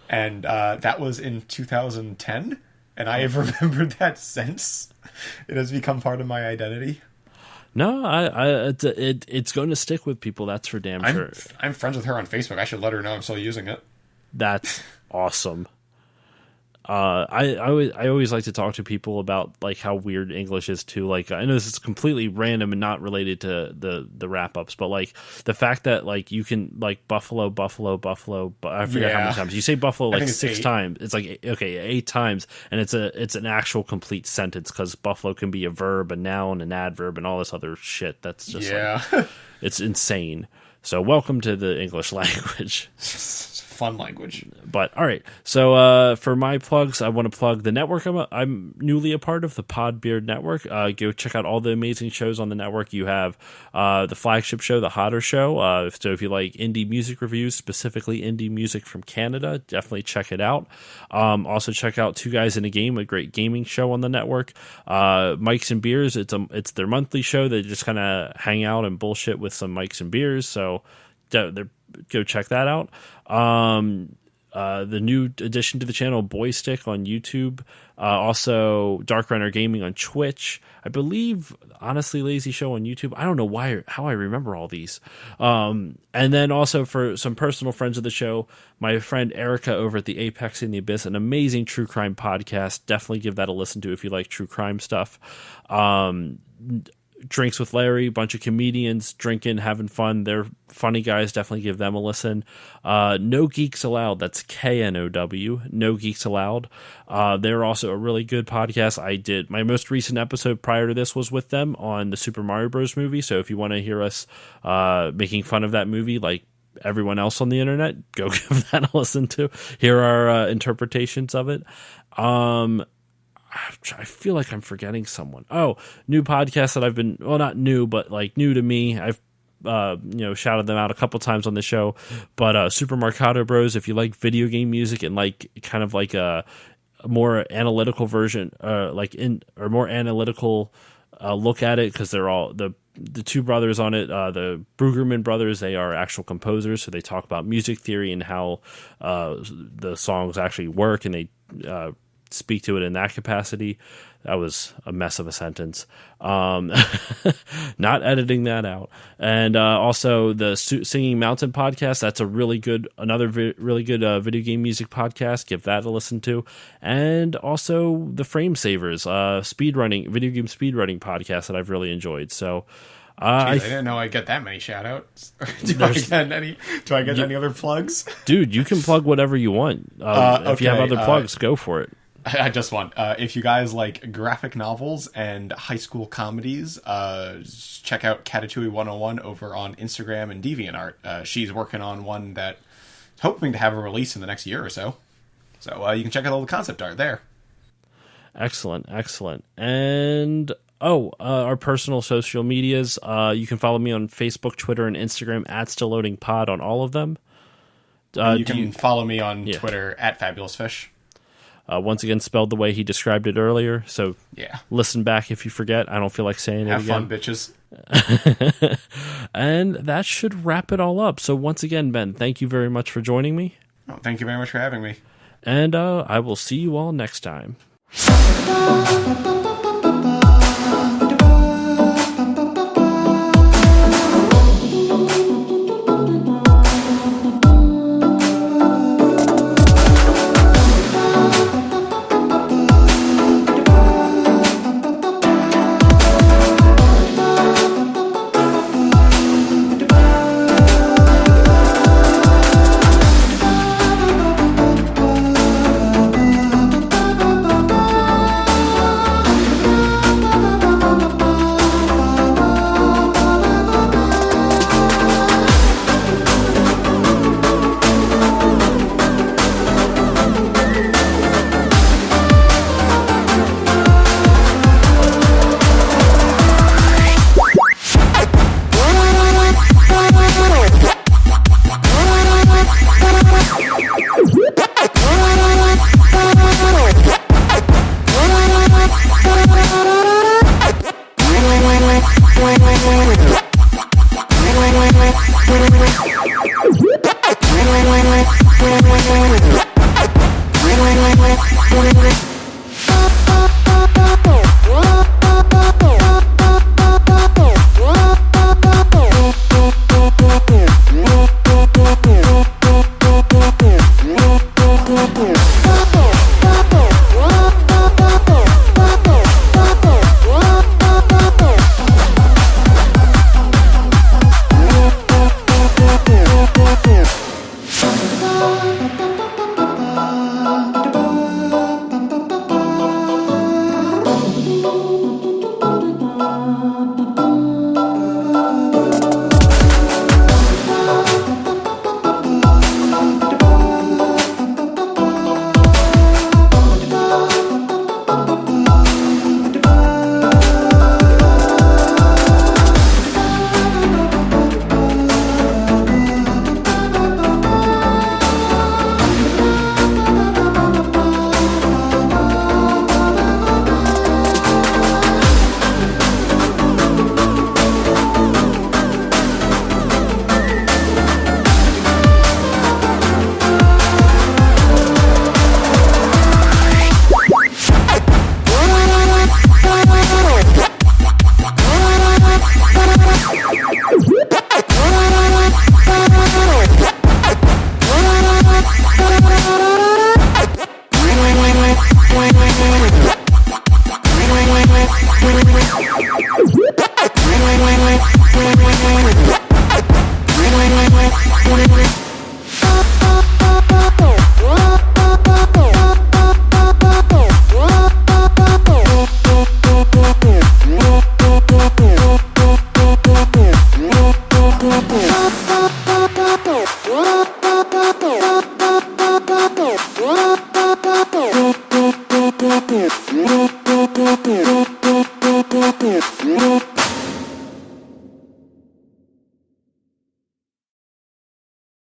And that was in 2010, and I have remembered that since. It has become part of my identity. No, it's going to stick with people. That's for damn sure. I'm friends with her on Facebook. I should let her know I'm still using it. That's awesome. I always like to talk to people about, like, how weird English is too. Like, I know this is completely random and not related to the wrap ups, but, like, the fact that, like, you can, like, buffalo. I forget how many times you say buffalo, like, 6 times. It's like, okay, 8 times, and it's an actual complete sentence because buffalo can be a verb, a noun, an adverb, and all this other shit. That's just like, it's insane. So welcome to the English language. Fun language. But all right, so for my plugs, I want to plug the network I'm newly a part of, the Podbeard network. Go check out all the amazing shows on the network. You have the flagship show, the Hotter Show. So if you like indie music reviews, specifically indie music from Canada, definitely check it out. Also check out Two Guys in a Game, a great gaming show on the network. Mikes and Beers, it's their monthly show. They just kind of hang out and bullshit with some Mikes and Beers. So go check that out. The new addition to the channel, Boy Stick on YouTube. Also Dark Runner Gaming on Twitch. I believe Honestly Lazy Show on YouTube. I don't know how I remember all these. And then also for some personal friends of the show, my friend Erica over at the Apex in the Abyss, an amazing true crime podcast. Definitely give that a listen to if you like true crime stuff. Drinks with Larry, bunch of comedians drinking, having fun. They're funny guys. Definitely give them a listen. No Geeks Allowed. That's KNOW. No Geeks Allowed. They're also a really good podcast. I did my most recent episode prior to this was with them on the Super Mario Bros. Movie. So if you want to hear us making fun of that movie, like everyone else on the internet, go give that a listen to. Hear our interpretations of it. I feel like I'm forgetting someone. Oh, new podcast that I've been, well, not new, but like new to me. I've shouted them out a couple times on the show. But Super Mercado Bros, if you like video game music and like kind of like a more analytical version, more analytical look at it, because they're all the two brothers on it, the Brueggemann brothers. They are actual composers, so they talk about music theory and how the songs actually work, and they speak to it in that capacity. That was a mess of a sentence. Not editing that out. And also the Singing Mountain podcast. That's a really good, really good video game music podcast. Give that a listen to. And also the Frame Savers, video game speedrunning podcast that I've really enjoyed. So I didn't know I get that many shout outs. Do I get any other plugs? Dude, you can plug whatever you want. If you have other plugs, go for it. I just want, if you guys like graphic novels and high school comedies, check out Katatui 101 over on Instagram and DeviantArt. She's working on one that hoping to have a release in the next year or so. So you can check out all the concept art there. Excellent. And our personal social medias, you can follow me on Facebook, Twitter, and Instagram at StillLoadingPod on all of them. You can follow me on Twitter at FabulousFish. Once again, spelled the way he described it earlier. So listen back if you forget. I don't feel like saying it again. Have fun, bitches. And that should wrap it all up. So once again, Ben, thank you very much for joining me. Oh, thank you very much for having me. And I will see you all next time. Podbeard.